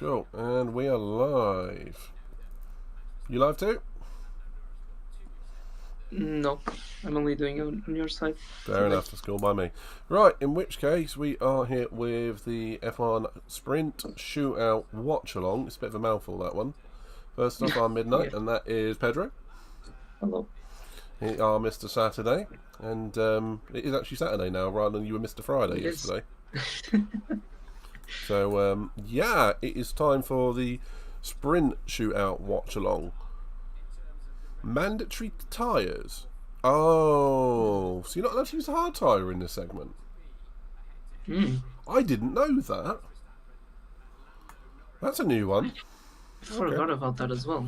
Cool, and we are live. You live too? No, I'm only doing it on your side. Fair enough, that's cool by me. Right, in which case we are here with the F1 Sprint Shootout Watch Along. It's a bit of a mouthful, that one. First off, I'm Midnight, Yeah. and that is Pedro. Hello. We are Mr. Saturday, and it is actually Saturday now rather than you were Mr. Friday yesterday. So, yeah, it is time for the Sprint Shootout Watch Along. Mandatory tyres. Oh, so you're not allowed to use a hard tyre in this segment? I didn't know that. That's a new one. I forgot about that as well.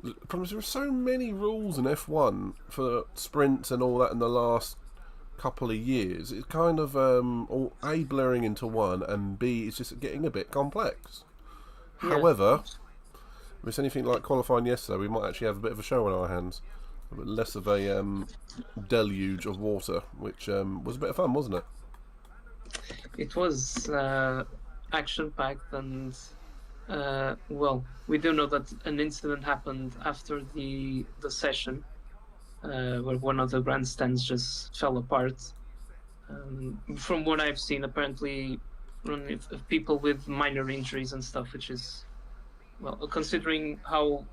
The problem is there are so many rules in F1 for sprints and all that in the last couple of years. It's kind of all A, blurring into one, and B, it's just getting a bit complex. Yeah. However, if it's anything like qualifying yesterday, we might actually have a bit of a show on our hands. A bit less of a deluge of water, which was a bit of fun, wasn't it? It was action-packed, and well, we do know that an incident happened after the session where one of the grandstands just fell apart. From what I've seen, apparently people with minor injuries and stuff, which is, well, considering how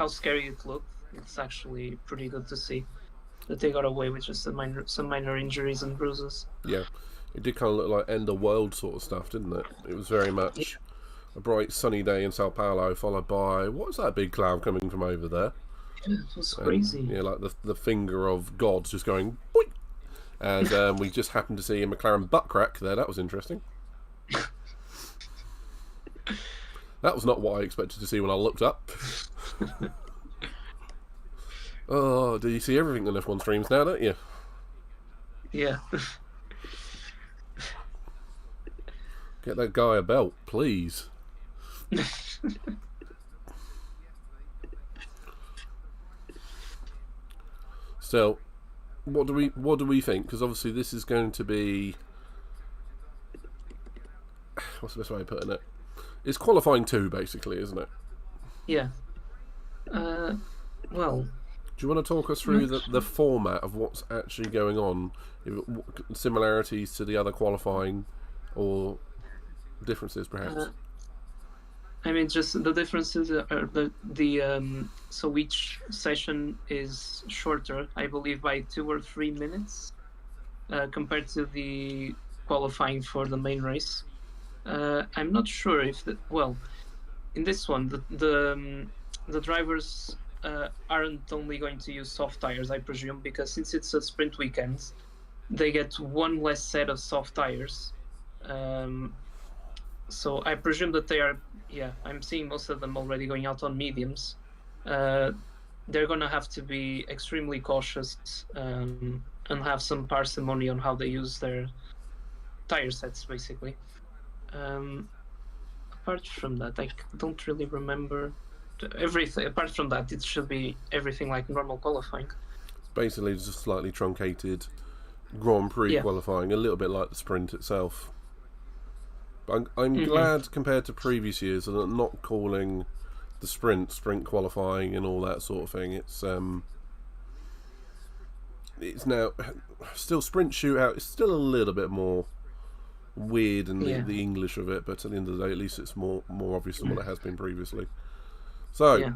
scary it looked, it's actually pretty good to see that they got away with just some minor injuries and bruises. Yeah, it did kind of look like end of world sort of stuff, didn't it? It was very much a bright sunny day in Sao Paulo, followed by, what's that big cloud coming from over there? Yeah, it was crazy. Yeah, like the finger of God just going boing! And we just happened to see a McLaren butt crack there. That was interesting. That was not what I expected to see when I looked up. Oh, do you see everything on F1 streams now, don't you? Yeah. Get that guy a belt, please. So, what do we think? Because obviously this is going to be, what's the best way of putting it? It's qualifying 2, basically, isn't it? Yeah. Well, do you want to talk us through the format of what's actually going on? Similarities to the other qualifying, or differences, perhaps? I mean, just the differences are so each session is shorter, I believe, by 2 or 3 minutes compared to the qualifying for the main race. I'm not sure if in this one the drivers aren't only going to use soft tires, I presume, because since it's a sprint weekend, they get one less set of soft tires. So I presume that they are, I'm seeing most of them already going out on mediums. They're going to have to be extremely cautious and have some parsimony on how they use their tire sets, basically. Apart from that, I don't really remember everything. Apart from that, it should be everything like normal qualifying. Basically, it's a slightly truncated Grand Prix qualifying, a little bit like the sprint itself. But I'm glad, compared to previous years, that I'm not calling the sprint qualifying and all that sort of thing. It's now still sprint shootout. It's still a little bit more weird in the English of it, but at the end of the day, at least it's more obvious than what it has been previously. So,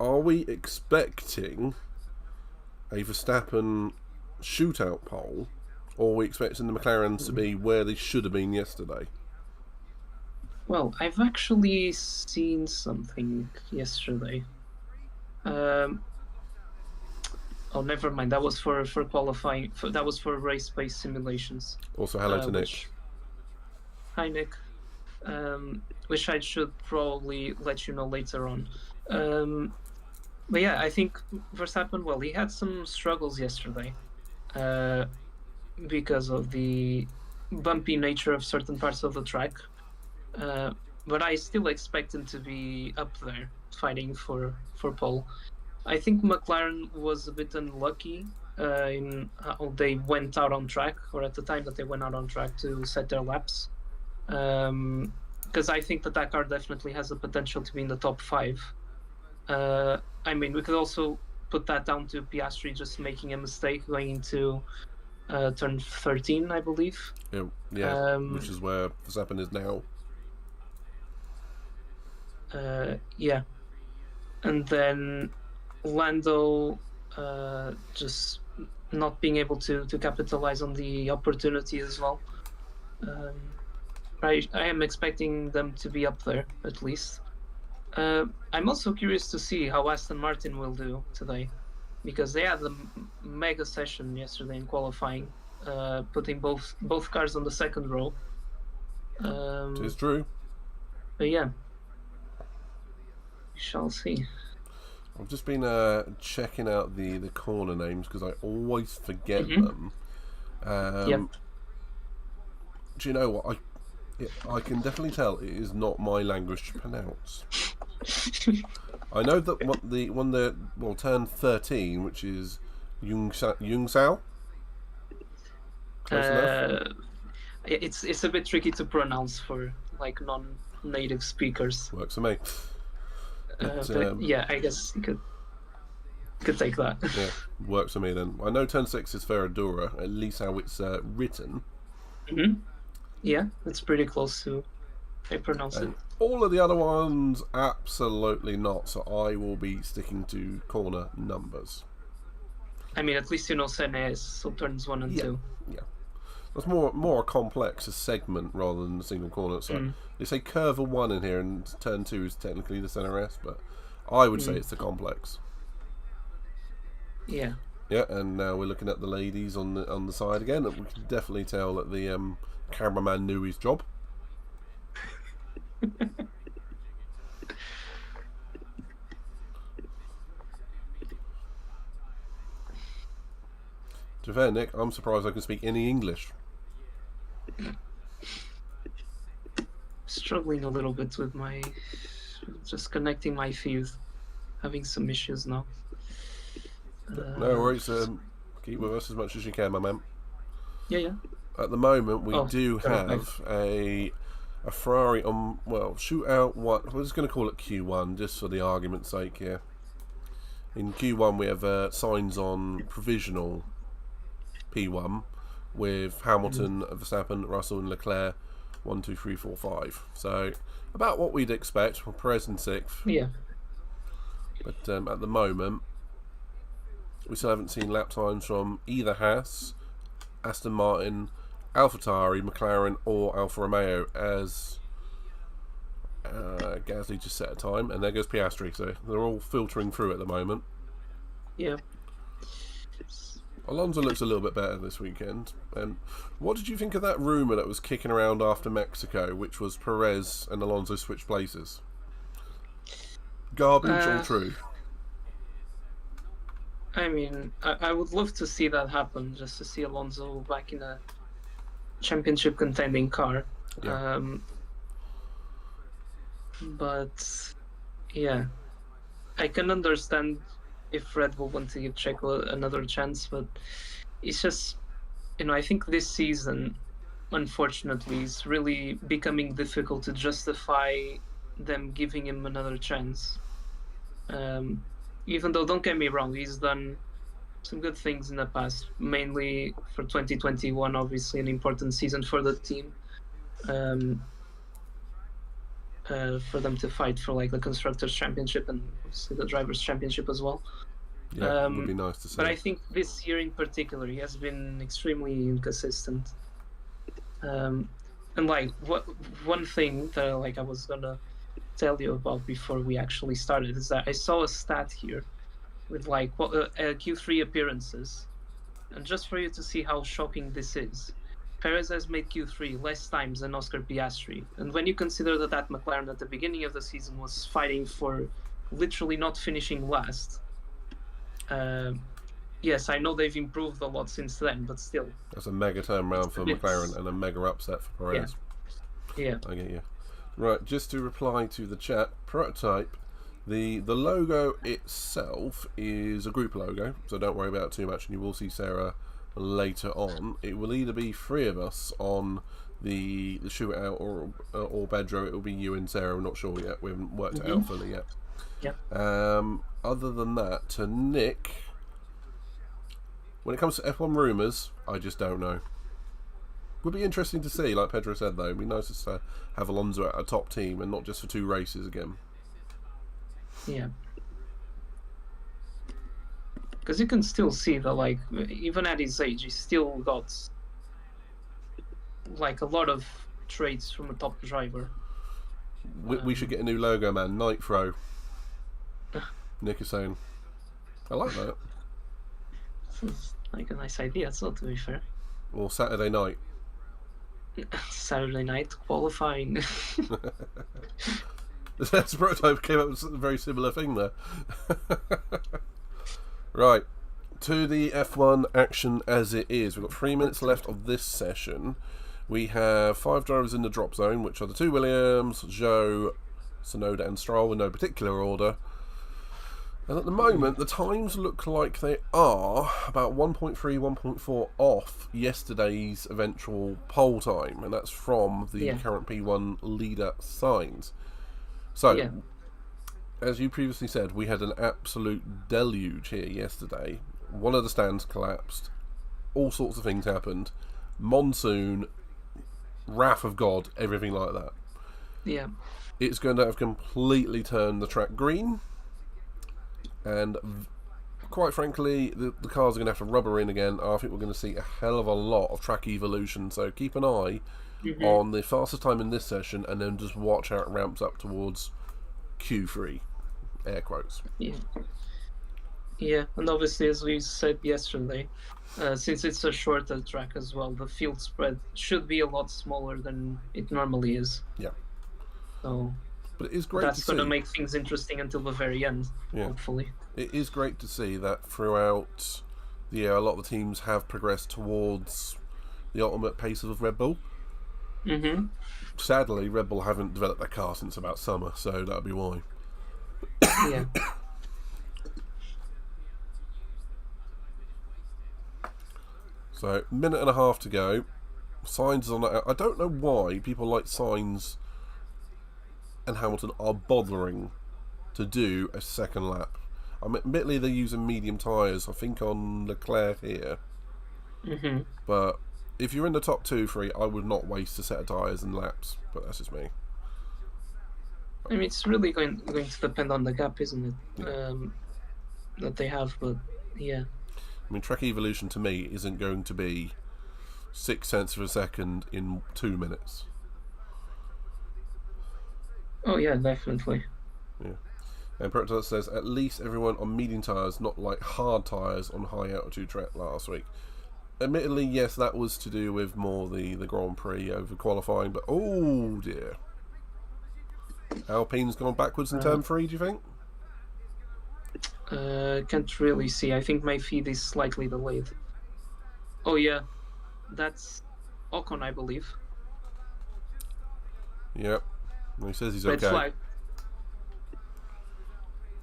are we expecting a Verstappen shootout pole, or are we expecting the McLarens to be where they should have been yesterday? Well, I've actually seen something yesterday. Oh, never mind. That was for qualifying. That was for race-based simulations. Also, hello to Nick. Hi, Nick. Which I should probably let you know later on. But yeah, I think Verstappen, well, he had some struggles yesterday because of the bumpy nature of certain parts of the track. But I still expect him to be up there fighting for pole. I think McLaren was a bit unlucky in how they went out on track, or at the time that they went out on track to set their laps. because I think that car definitely has the potential to be in the top 5. I mean, we could also put that down to Piastri just making a mistake going into turn 13, I believe. Yeah, which is where Verstappen is now. Yeah. And then Lando just not being able to capitalize on the opportunity as well. I am expecting them to be up there, at least. I'm also curious to see how Aston Martin will do today, because they had a mega session yesterday in qualifying, putting both cars on the second row. It is true. But yeah, we shall see. I've just been checking out the corner names because I always forget them. Yep. Do you know what? I can definitely tell it is not my language to pronounce. I know that turn 13, which is Yungsao. Close enough. It's a bit tricky to pronounce for like non-native speakers. Works for me. But yeah, I guess you could take that. Yeah, works for me then. I know turn 6 is Ferradura, at least how it's written. Yeah, it's pretty close to how I pronounce it. All of the other ones, absolutely not. So I will be sticking to corner numbers. I mean, at least you know Senes, so turns 1 and 2. Yeah. That's more complex a segment rather than a single corner. So they say curve 1 in here, and turn 2 is technically the center S, but I would say it's the complex. Yeah. Yeah, and now we're looking at the ladies on the side again. We can definitely tell that the cameraman knew his job. To be fair, Nick, I'm surprised I can speak any English. Struggling a little bit with just connecting my feed. Having some issues now. No worries. Keep with us as much as you can, my man. Yeah. At the moment, we do have a Ferrari on, Shootout 1. We're just going to call it Q1, just for the argument's sake here. In Q1, we have signs on provisional P1 with Hamilton, Verstappen, Russell, and Leclerc 1, 2, 3, 4, 5. So, about what we'd expect for Perez in 6th. Yeah. But at the moment, we still haven't seen lap times from either Haas, Aston Martin, AlphaTauri, McLaren, or Alfa Romeo, as Gasly just set a time, and there goes Piastri. So they're all filtering through at the moment. Yeah. Alonso looks a little bit better this weekend. And what did you think of that rumour that was kicking around after Mexico, which was Perez and Alonso switched places? Garbage or true? I mean, I would love to see that happen, just to see Alonso back in a championship contending car. Yeah. But yeah, I can understand if Red Bull want to give Checo another chance, but it's just, I think this season, unfortunately, is really becoming difficult to justify them giving him another chance. Even though, don't get me wrong, he's done some good things in the past, mainly for 2021, obviously an important season for the team. For them to fight for like the Constructors' Championship and obviously the Drivers' Championship as well. Yeah, it would be nice to see. But I think this year in particular, he has been extremely inconsistent. And like one thing that like I was gonna tell you about before we actually started is that I saw a stat here with like Q3 appearances, and just for you to see how shocking this is, Perez has made Q3 less times than Oscar Piastri, and when you consider that McLaren at the beginning of the season was fighting for literally not finishing last. Yes, I know they've improved a lot since then, but still. That's a mega turnaround for McLaren and a mega upset for Perez. Yeah. I get you. Right, just to reply to the chat, Prototype, the logo itself is a group logo, so don't worry about it too much, and you will see Sarah later on. It will either be 3 of us on the shootout or Bedro, it will be you and Sarah. We're not sure yet. We haven't worked it out fully yet. Yeah. Other than that, to Nick, when it comes to F1 rumours, I just don't know. Would be interesting to see, like Pedro said, though. It'd be nice to have Alonso at a top team and not just for 2 races again. Yeah. Because you can still see that, like, even at his age, he's still got, like, a lot of traits from a top driver. We should get a new logo, man. Nitro. Nick is saying. I like that. It's like a nice idea, so to be fair. Or Saturday night. Saturday night qualifying. That's prototype came up with a very similar thing there. Right, to the F1 action as it is. We've got 3 minutes left of this session. We have 5 drivers in the drop zone, which are the 2 Williams, Zhou, Tsunoda and Stroll in no particular order. And at the moment, the times look like they are about 1.3, 1.4 off yesterday's eventual pole time. And that's from the current P1 leader Sainz. So, as you previously said, we had an absolute deluge here yesterday. One of the stands collapsed. All sorts of things happened. Monsoon, wrath of God, everything like that. Yeah. It's going to have completely turned the track green. And quite frankly, the cars are going to have to rubber in again. I think we're going to see a hell of a lot of track evolution. So keep an eye on the fastest time in this session, and then just watch how it ramps up towards Q3. Air quotes. Yeah, and obviously, as we said yesterday, since it's a shorter track as well, the field spread should be a lot smaller than it normally is. Yeah. So, but it is great. That's going to make things interesting until the very end. Hopefully. It is great to see that throughout the year, a lot of the teams have progressed towards the ultimate pace of Red Bull. Sadly, Red Bull haven't developed their car since about summer, so that'll be why. Yeah. So, minute and a half to go. Sainz is on that. I don't know why people like Sainz and Hamilton are bothering to do a second lap. Admittedly, they're using medium tyres, I think, on Leclerc here. But if you're in the top 2, 3, I would not waste a set of tyres and laps. But that's just me. I mean, it's really going to depend on the gap, isn't it? That they have, but yeah. I mean, track evolution to me isn't going to be 6 tenths of a second in 2 minutes. Oh yeah, definitely. Yeah. And Prototype says, at least everyone on medium tyres, not like hard tyres on high altitude track last week. Admittedly, yes, that was to do with more the Grand Prix over qualifying, but oh dear. Alpine's gone backwards in turn 3, do you think? Can't really see. I think my feed is slightly delayed. Oh yeah, that's Ocon, I believe. Yep. He says he's Red okay. flag.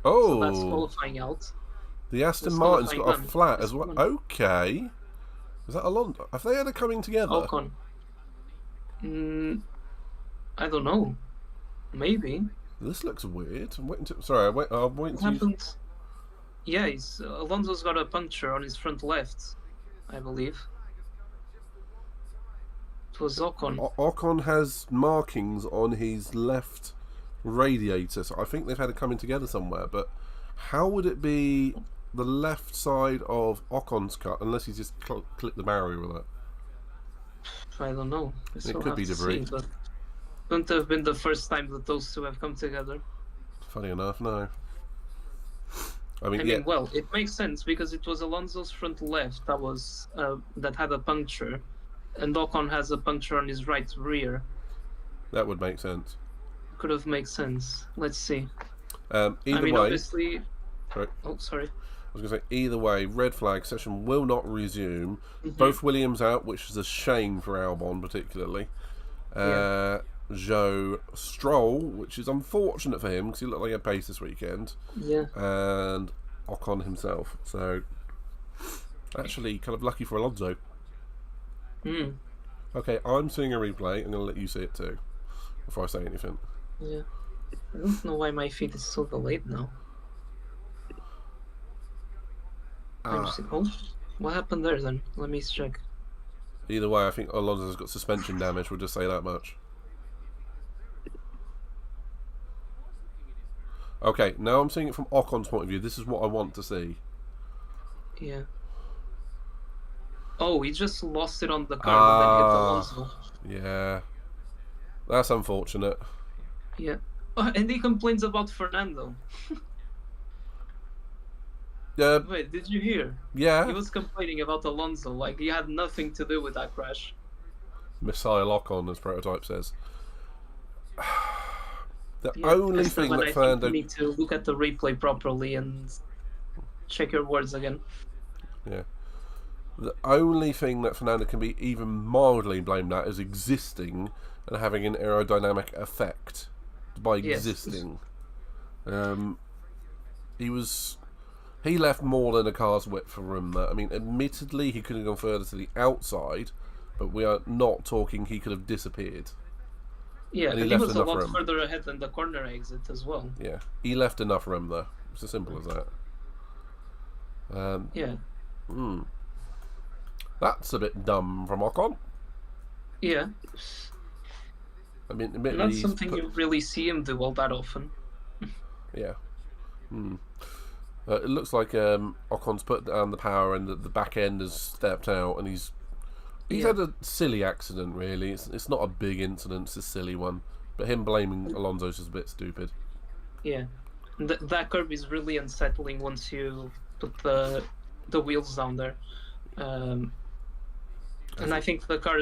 Oh, so that's qualifying out. The Aston Martin's got a flat as well. Okay. Is that Alonso? Have they had a coming together? Ocon. I don't know. Maybe. This looks weird. I'm waiting to. Sorry, I'm waiting to. Happened? Yeah, Alonso's got a puncture on his front left, I believe. It was Ocon. Ocon has markings on his left radiator, so I think they've had it coming together somewhere. But how would it be the left side of Ocon's cut unless he's just clipped the barrier with it? I don't know. It could be debris. But wouldn't have been the first time that those two have come together. Funny enough, no. I mean, well, it makes sense because it was Alonso's front left that had a puncture, and Ocon has a puncture on his right rear. That would make sense. Could have made sense. Let's see. Either way, obviously. Sorry. Oh, sorry. I was going to say, either way, red flag session will not resume. Both Williams out, which is a shame for Albon particularly. Zhou, Stroll, which is unfortunate for him because he looked like he had pace this weekend. Yeah. And Ocon himself. So, actually, kind of lucky for Alonso. Okay, I'm seeing a replay. I'm going to let you see it too before I say anything. Yeah. I don't know why my feed is so delayed now. Oh, what happened there then? Let me check. Either way, I think Alonso's got suspension damage. We'll just say that much. Okay, now I'm seeing it from Ocon's point of view. This is what I want to see. Yeah. Oh, he just lost it on the curb and then hit Alonso. Yeah. That's unfortunate. Yeah. Oh, and he complains about Fernando. Wait, did you hear? Yeah. He was complaining about Alonso, like he had nothing to do with that crash. Missile Ocon, as Prototype says. The only thing that Fernando... You need to look at the replay properly and check your words again. Yeah. The only thing that Fernando can be even mildly blamed at is existing and having an aerodynamic effect by existing. He left more than a car's width for room there. I mean, admittedly, he could have gone further to the outside, but we are not talking he could have disappeared. Yeah, and he was a lot further ahead than the corner exit as well. Yeah, he left enough room there. It's as simple as that. Yeah. That's a bit dumb from Ocon. Yeah. I mean, not something you really see him do all that often. Yeah. It looks like Ocon's put down the power and the back end has stepped out, and he's had a silly accident. Really, it's not a big incident; it's a silly one. But him blaming Alonso's is a bit stupid. Yeah, that curb is really unsettling once you put the wheels down there. And I think the car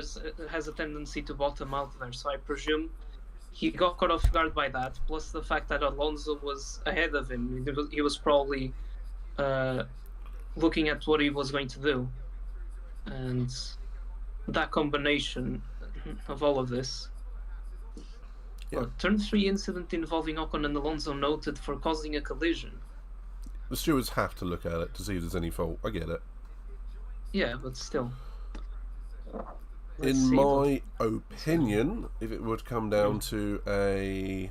has a tendency to bottom out there, so I presume he got caught off guard by that, plus the fact that Alonso was ahead of him. He was probably looking at what he was going to do. And that combination of all of this. Yeah. Turn 3 incident involving Ocon and Alonso noted for causing a collision. The stewards have to look at it to see if there's any fault. I get it. Yeah, but still. In my opinion, if it would come down to a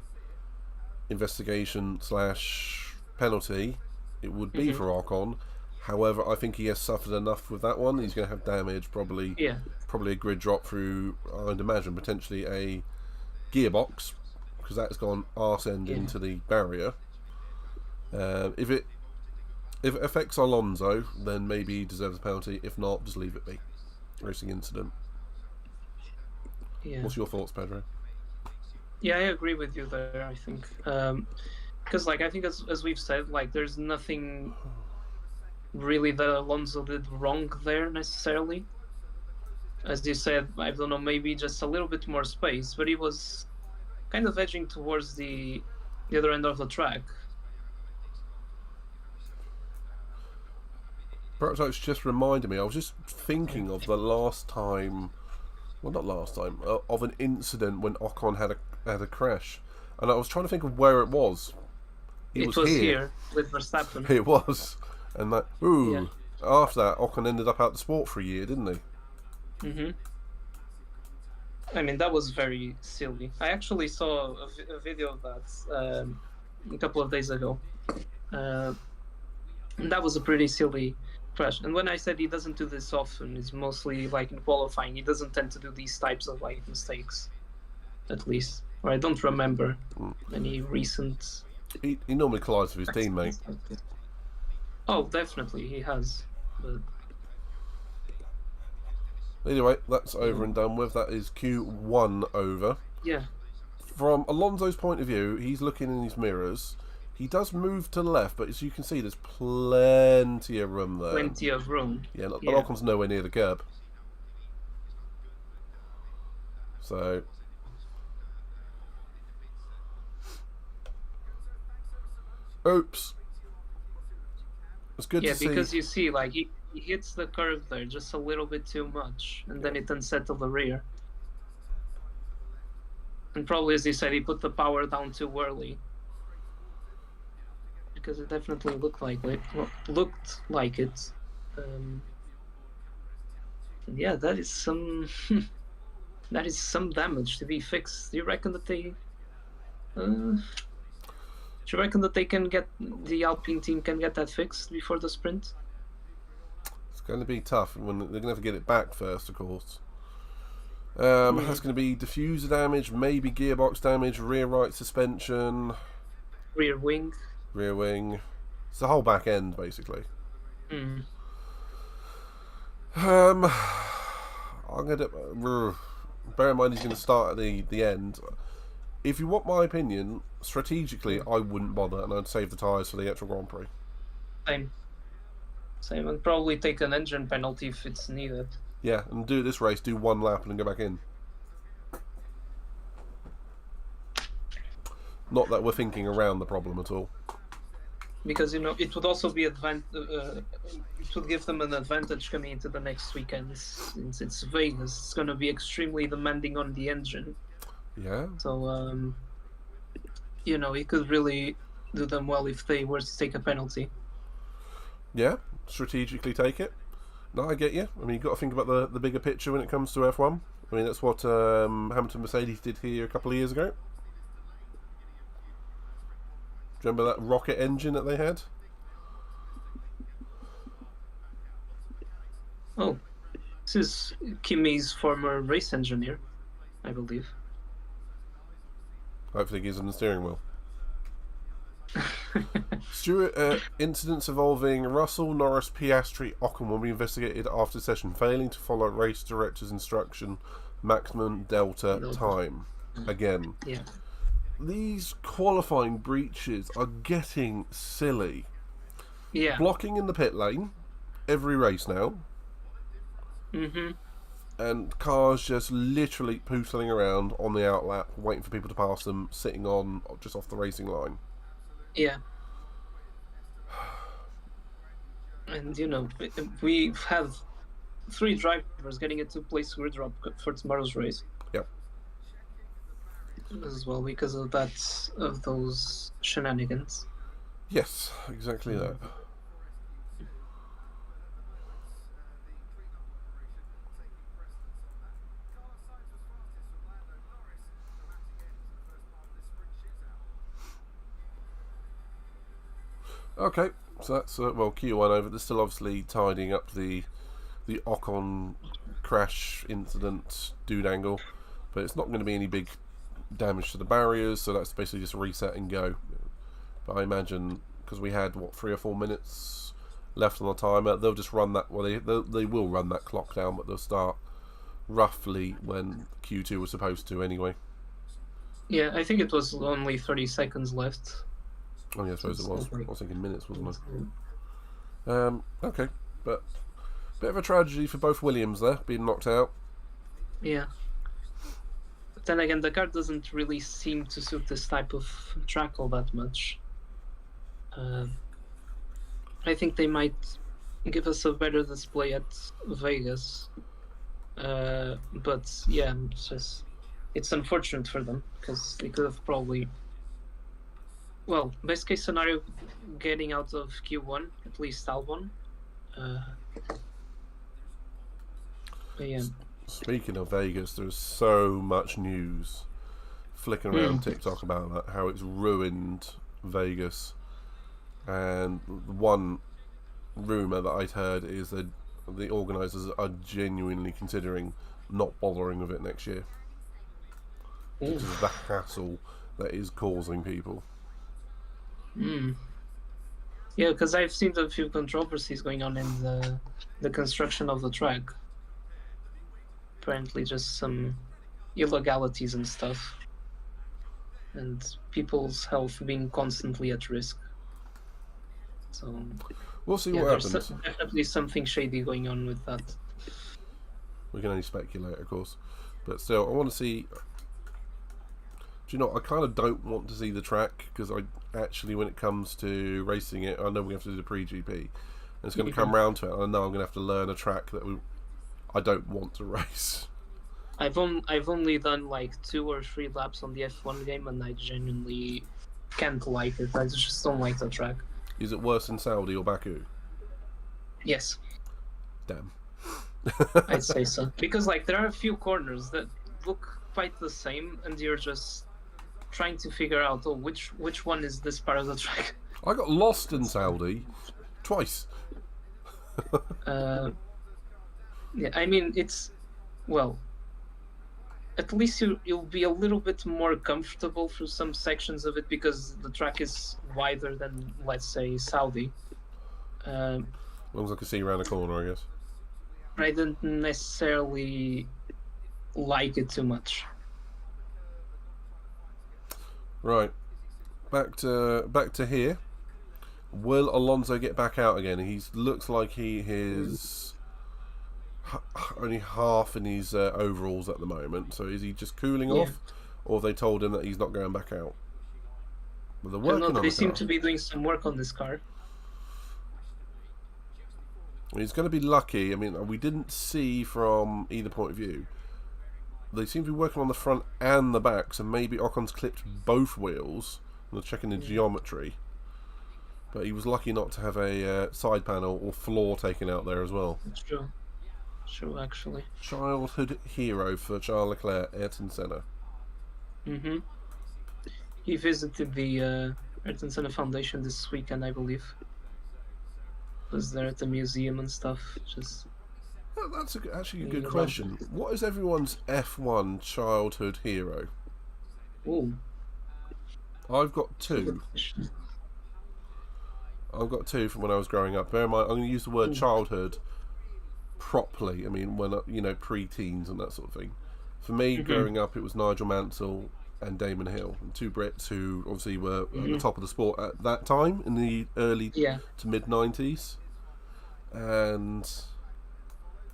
investigation / penalty, it would be for Ocon. However, I think he has suffered enough with that one. He's going to have damage, probably a grid drop through, I'd imagine, potentially a gearbox, because that's gone arse end into the barrier. If it affects Alonso, then maybe he deserves a penalty. If not, just leave it be. Racing incident. Yeah. What's your thoughts, Pedro? Yeah, I agree with you there. I think because, I think as we've said, there's nothing really that Alonso did wrong there necessarily. As you said, I don't know, maybe just a little bit more space, but he was kind of edging towards the other end of the track. Prototypes just reminded me. I was just thinking of the last time. Well, not last time, of an incident when Ocon had a crash, and I was trying to think of where it was. It was here with Verstappen. It was, and after that, Ocon ended up out the sport for a year, didn't he? I mean, that was very silly. I actually saw a video of that a couple of days ago, and that was a pretty silly crash. And when I said he doesn't do this often, it's mostly in qualifying. He doesn't tend to do these types of mistakes, at least. Or I don't remember any recent. He normally collides with his teammate. Oh, definitely he has. But anyway, that's over and done with. That is Q1 over. Yeah. From Alonso's point of view, he's looking in his mirrors. He does move to the left, but as you can see, there's plenty of room there. Plenty of room. Yeah, but Ocon's nowhere near the curb. So... Oops. It's good to see. Yeah, because you see, he hits the curve there just a little bit too much, and then it unsettled the rear. And probably, as you said, he put the power down too early. Because it definitely looked like it. Yeah, that is some that is some damage to be fixed. Do you reckon that they? Do you reckon that they can get the Alpine team can get that fixed before the sprint? It's going to be tough when they're going to have to get it back first, of course. That's going to be diffuser damage, maybe gearbox damage, rear right suspension, rear wing. It's the whole back end, basically. Mm. I'm going to bear in mind he's going to start at the end. If you want my opinion, strategically, I wouldn't bother, and I'd save the tyres for the actual Grand Prix. Same, and probably take an engine penalty if it's needed. Yeah, and do this race, do one lap, and then go back in. Not that we're thinking around the problem at all. Because, it would also be it would give them an advantage coming into the next weekend. Since it's Vegas, it's going to be extremely demanding on the engine. Yeah. So, it could really do them well if they were to take a penalty. Yeah, strategically take it. No, I get you. I mean, you've got to think about the bigger picture when it comes to F1. I mean, that's what Hamilton Mercedes did here a couple of years ago. Do you remember that rocket engine that they had? Oh, this is Kimi's former race engineer, I believe. Hopefully, he gives him the steering wheel. Stewart, incidents involving Russell, Norris, Piastri, Ocon will be investigated after session, failing to follow race director's instruction, maximum delta time. Again. Yeah. These qualifying breaches are getting silly. Yeah. Blocking in the pit lane every race now. Mm-hmm. And cars just literally pootling around on the outlap, waiting for people to pass them, sitting on just off the racing line. Yeah. And, we have 3 drivers getting a 2-place grid drop for tomorrow's race. Yep. As well, because of those shenanigans. Yes, exactly that. Okay, so that's Q1 over. They're still obviously tidying up the Ocon crash incident angle, but it's not going to be any big damage to the barriers, so that's basically just reset and go. But I imagine because we had 3 or 4 minutes left on the timer, they'll just run that. Well, they will run that clock down, but they'll start roughly when Q2 was supposed to anyway. Yeah, I think it was only 30 seconds left. Oh yeah, I suppose it was. I was thinking minutes, wasn't I? Okay, but bit of a tragedy for both Williams there, being knocked out. Yeah. But then again, the car doesn't really seem to suit this type of track all that much. I think they might give us a better display at Vegas. But yeah, it's unfortunate for them because they could have probably. Well, best case scenario, getting out of Q1, at least Albon. Yeah. Speaking of Vegas, there's so much news flicking around TikTok about that, how it's ruined Vegas. And one rumour that I'd heard is that the organisers are genuinely considering not bothering with it next year. Because of the hassle that is causing people. Yeah, because I've seen a few controversies going on in the construction of the track. Apparently just some illegalities and stuff. And people's health being constantly at risk. So we'll see what happens. There's definitely something shady going on with that. We can only speculate, of course. But still, I want to see. Do you know, I kind of don't want to see the track because I actually, when it comes to racing it, I know we have to do the pre-GP. And it's going to come round to it, and I know I'm going to have to learn a track that I don't want to race. I've only done like 2 or 3 laps on the F1 game, and I genuinely can't like it. I just don't like the track. Is it worse than Saudi or Baku? Yes. Damn. I'd say so. Because like there are a few corners that look quite the same, and you're just trying to figure out, which one is this part of the track. I got lost in Saudi twice. Yeah, I mean, it's, well, at least you'll be a little bit more comfortable through some sections of it because the track is wider than, let's say, Saudi. As long as I can see around the corner, I guess. I don't necessarily like it too much. Right, back to here. Will Alonso get back out again? He looks like he is only half in his overalls at the moment. So is he just cooling off, or have they told him that he's not going back out? Well, they're working on they the seem car. to be doing some work on this car. He's going to be lucky. I mean, we didn't see from either point of view. They seem to be working on the front and the back, so maybe Ocon's clipped both wheels. They're checking the geometry. But he was lucky not to have a side panel or floor taken out there as well. That's true. True, actually. Childhood hero for Charles Leclerc, Ayrton Senna. Mm-hmm. He visited the Ayrton Senna Foundation this weekend, I believe. Was there at the museum and stuff. Just. That's actually a good question. What is everyone's F1 childhood hero? Ooh. I've got two. I've got two from when I was growing up. Bear in mind, I'm going to use the word childhood properly. I mean, when pre-teens and that sort of thing. For me, growing up, it was Nigel Mansell and Damon Hill, and two Brits who obviously were at the top of the sport at that time in the early to mid 90s. And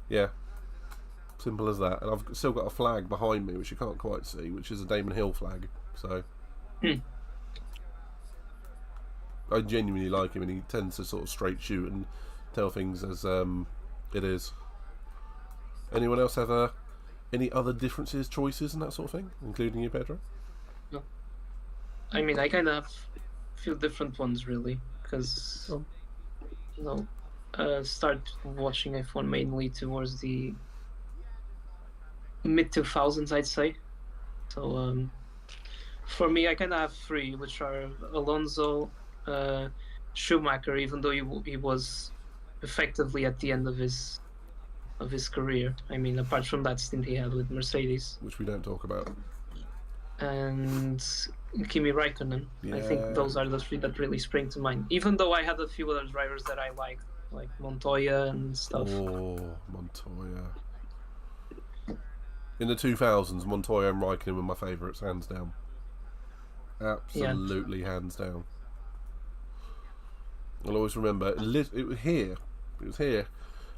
yeah, simple as that. And I've still got a flag behind me, which you can't quite see, which is a Damon Hill flag. So I genuinely like him, and he tends to sort of straight shoot and tell things as it is. Anyone else have any other differences, choices, and that sort of thing, including you, Pedro? No. I mean, I kind of have a few different ones, really, because start watching F1 mainly towards the mid 2000s, I'd say. So for me, I kind of have three, which are Alonso, Schumacher, even though he was effectively at the end of his career. I mean, apart from that stint he had with Mercedes, which we don't talk about, and Kimi Raikkonen. I think those are the three that really spring to mind. Even though I had a few other drivers that I liked, like Montoya and stuff. Oh, Montoya. In the 2000s, Montoya and Raikkonen were my favourites, hands down. Absolutely, hands down. I'll always remember it was here.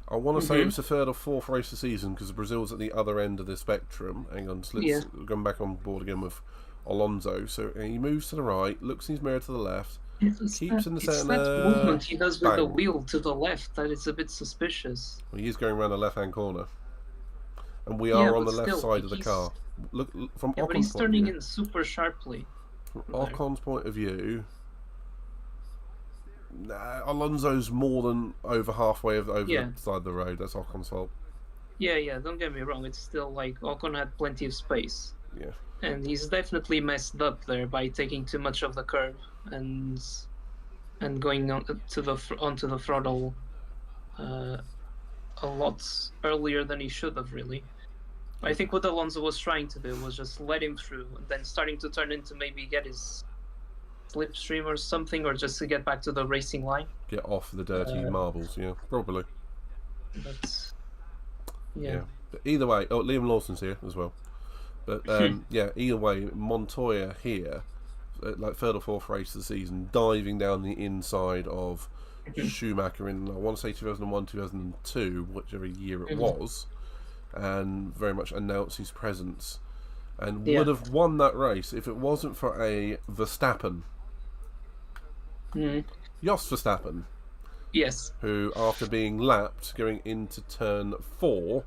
I want to say it was the third or fourth race of the season, because Brazil's at the other end of the spectrum. Hang on, so let's go back on board again with Alonso. So he moves to the right, looks in his mirror to the left, keeps in the centre. That movement he does with the wheel to the left that is a bit suspicious. Well, he is going around the left-hand corner, and we are on the left side of the car. Look from Ocon's but he's turning in super sharply. From Ocon's point of view, Alonso's more than over halfway over the side of the road. That's Ocon's fault. Yeah, don't get me wrong. It's still like Ocon had plenty of space. Yeah. And he's definitely messed up there by taking too much of the curve and going onto the throttle a lot earlier than he should have, really. I think what Alonso was trying to do was just let him through, and then starting to turn into maybe get his slipstream or something, or just to get back to the racing line. Get off the dirty marbles, probably. But, But either way, Liam Lawson's here as well. But either way, Montoya here, like third or fourth race of the season, diving down the inside of Schumacher in, I want to say 2001, 2002, whichever year it was, and very much announced his presence, and would have won that race if it wasn't for a Verstappen. Jos Verstappen. Yes. Who, after being lapped going into turn 4,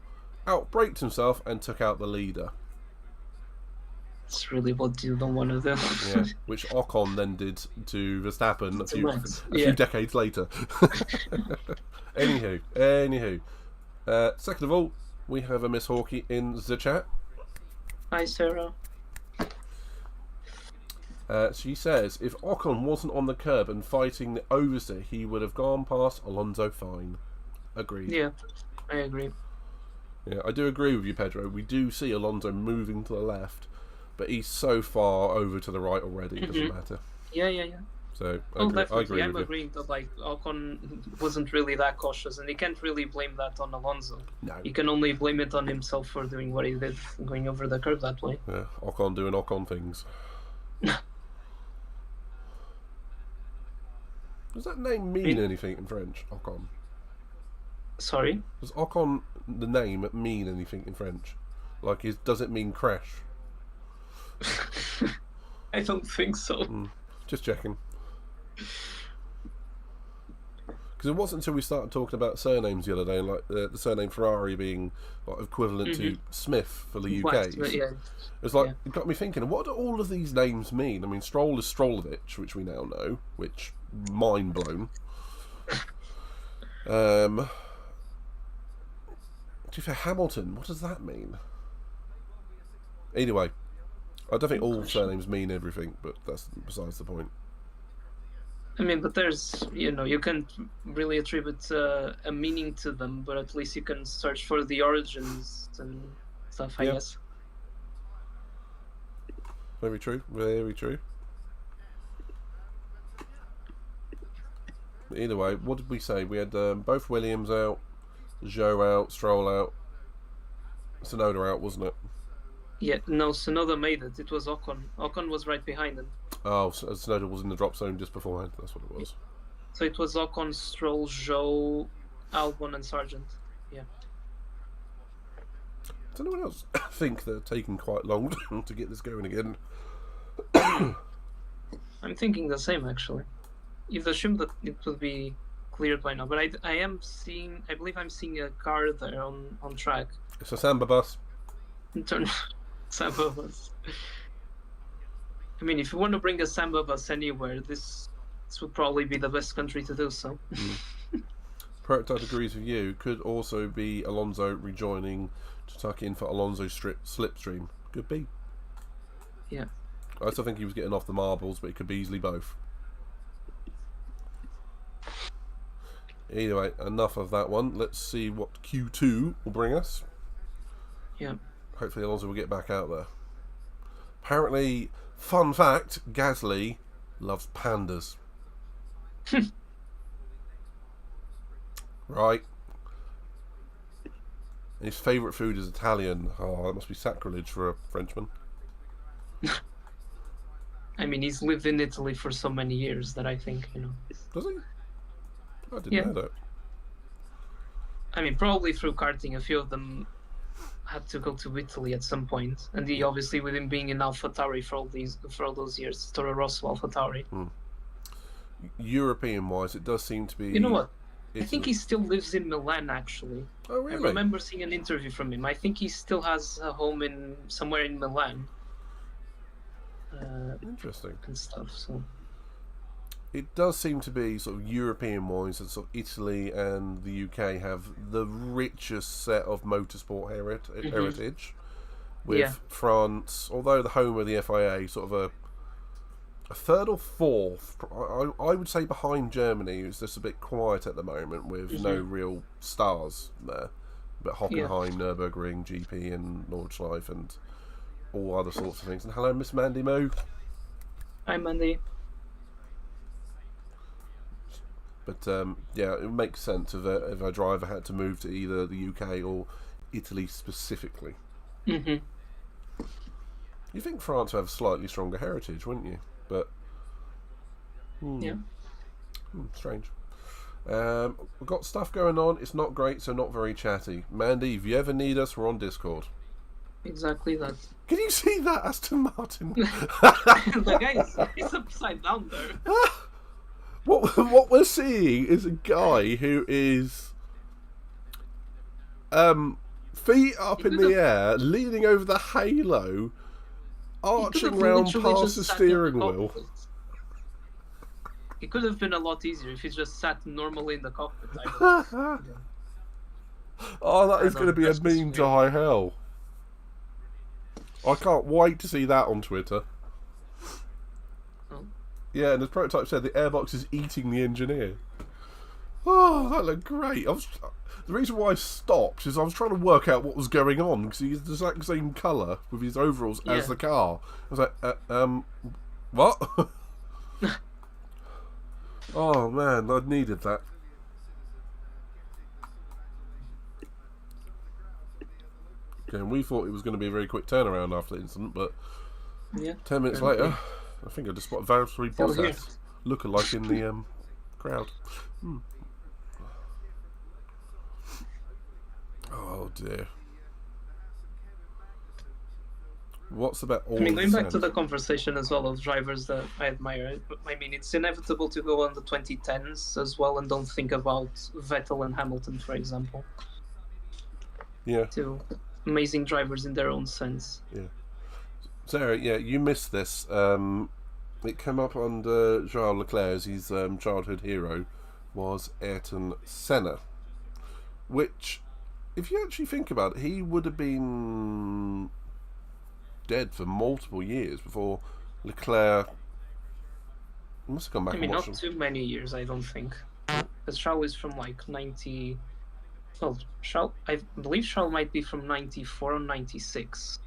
outbraked himself and took out the leader. It's really what you don't want to do. Which Ocon then did to Verstappen a few decades later. Anywho. Second of all, we have a Miss Hawkey in the chat. Hi, Sarah. She says, if Ocon wasn't on the curb and fighting the oversteer, he would have gone past Alonso fine. Agreed. Yeah, I agree. Yeah, I do agree with you, Pedro. We do see Alonso moving to the left, but he's so far over to the right already, it doesn't matter. Yeah. So, definitely. I'm agreeing that like Ocon wasn't really that cautious, and he can't really blame that on Alonso. No. He can only blame it on himself for doing what he did, going over the curb that way. Yeah, Ocon doing Ocon things. Does that name mean anything in French, Ocon? Sorry? Does Ocon, the name, mean anything in French? Like, does it mean crash? I don't think so. Just checking. Because it wasn't until we started talking about surnames the other day, like the surname Ferrari being like equivalent to Smith for the UK. Yeah. It's like, it got me thinking, what do all of these names mean? I mean, Stroll is Strollovich, which we now know, which, mind blown. To be fair, Hamilton, what does that mean? Anyway, I don't think all surnames mean everything, but that's besides the point. I mean, but there's, you can't really attribute a meaning to them, but at least you can search for the origins and stuff, I guess. Very true, very true. But either way, what did we say? We had both Williams out, Zhou out, Stroll out, Tsunoda out, wasn't it? Yeah, no, Tsunoda made it. It was Ocon. Ocon was right behind him. Oh, so Tsunoda was in the drop zone just beforehand. That's what it was. So it was Ocon, Stroll, Zhou, Albon, and Sargent. Yeah. Does anyone else think they're taking quite long to get this going again? I'm thinking the same, actually. You've assumed that it would be cleared by now, but I believe I'm seeing a car there on track. It's a Samba bus. Samba bus. I mean, if you want to bring a Samba bus anywhere, this would probably be the best country to do so. Prototype agrees with you. Could also be Alonso rejoining to tuck in for Alonso's slipstream. Could be. Yeah. I still think he was getting off the marbles, but it could be easily both. Anyway, enough of that one. Let's see what Q2 will bring us. Yeah. Hopefully Alonso will get back out there. Apparently, fun fact, Gasly loves pandas. Right. And his favourite food is Italian. Oh, that must be sacrilege for a Frenchman. I mean, he's lived in Italy for so many years that I think, Does he? I didn't know that. I mean, probably through karting, a few of them had to go to Italy at some point, and he obviously, with him being in AlphaTauri for all those years, Toro Rosso, AlphaTauri. European-wise, it does seem to be. You know what? I think he still lives in Milan. Actually, oh really? I remember seeing an interview from him. I think he still has a home somewhere in Milan. Interesting. And stuff. So. It does seem to be sort of European-wise that sort of Italy and the UK have the richest set of motorsport heritage. With France, although the home of the FIA, sort of a third or fourth, I would say behind Germany, who's just a bit quiet at the moment with no real stars there. But Hockenheim, Nürburgring, GP and Nordschleife and all other sorts of things. And hello, Miss Mandy Moo. Hi, Mandy. But yeah, it makes sense if a driver had to move to either the UK or Italy specifically. You think France would have a slightly stronger heritage, wouldn't you? But strange. We've got stuff going on. It's not great, so not very chatty. Mandy, if you ever need us, we're on Discord. Exactly that. Can you see that Aston Martin? The guy is upside down there. What we're seeing is a guy who is feet up in the air, leaning over the halo, arching round past the steering wheel. It could have been a lot easier if he just sat normally in the cockpit. Oh, that is going to be a meme to high hell. I can't wait to see that on Twitter. Oh. Yeah, and the prototype said the airbox is eating the engineer. Oh, that looked great. The reason why I stopped is I was trying to work out what was going on because he's the exact same colour with his overalls as the car. I was like, what? Oh man, I needed that. Okay, and we thought it was going to be a very quick turnaround after the incident, but 10 minutes later, I think I just spotted Valtteri Bottas look-alike in the crowd. Oh dear. What's about all going back to the conversation as well of drivers that I admire, I mean, it's inevitable to go on the 2010s as well and don't think about Vettel and Hamilton, for example. Yeah. Two amazing drivers in their own sense. Yeah. Sarah, you missed this. It came up under Charles Leclerc's, his childhood hero was Ayrton Senna, which, if you actually think about it, he would have been dead for multiple years before Leclerc must have come back. I mean, not too many years, I don't think. Because Charles is from like 90. Well, Charles, I believe Charles might be from 94 or 96.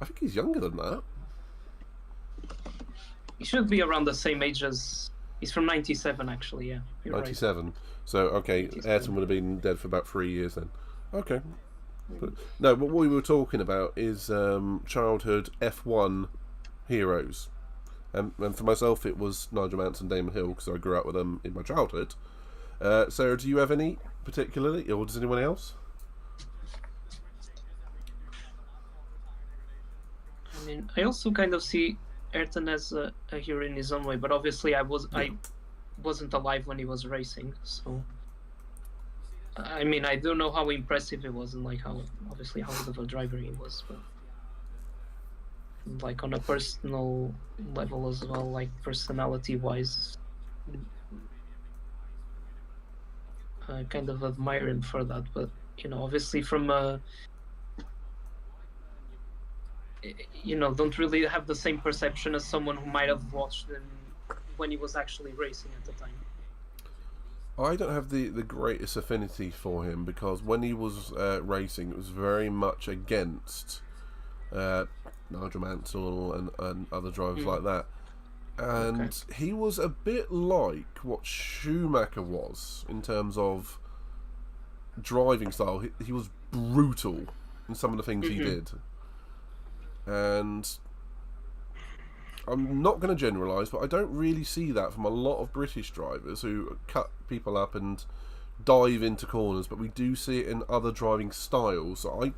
I think he's younger than that. He should be around the same age as. He's from 97, actually, yeah. 97. Right. So, okay, 97. Ayrton would have been dead for about 3 years then. Okay. But, no, what we were talking about is childhood F1 heroes. And for myself, it was Nigel Mansell and Damon Hill, because I grew up with them in my childhood. Sarah, do you have any particularly, or does anyone else? I mean, I also kind of see Ayrton as a hero in his own way, but obviously I wasn't alive when he was racing, so I mean, I don't know how impressive it was and like how good of a driver he was, but like on a personal level as well, like personality wise, I kind of admire him for that. But obviously from don't really have the same perception as someone who might have watched him when he was actually racing at the time. I don't have the greatest affinity for him because when he was racing, it was very much against Nigel Mansell and other drivers like that. And he was a bit like what Schumacher was in terms of driving style. He was brutal in some of the things he did. And I'm not going to generalise, but I don't really see that from a lot of British drivers who cut people up and dive into corners, but we do see it in other driving styles. So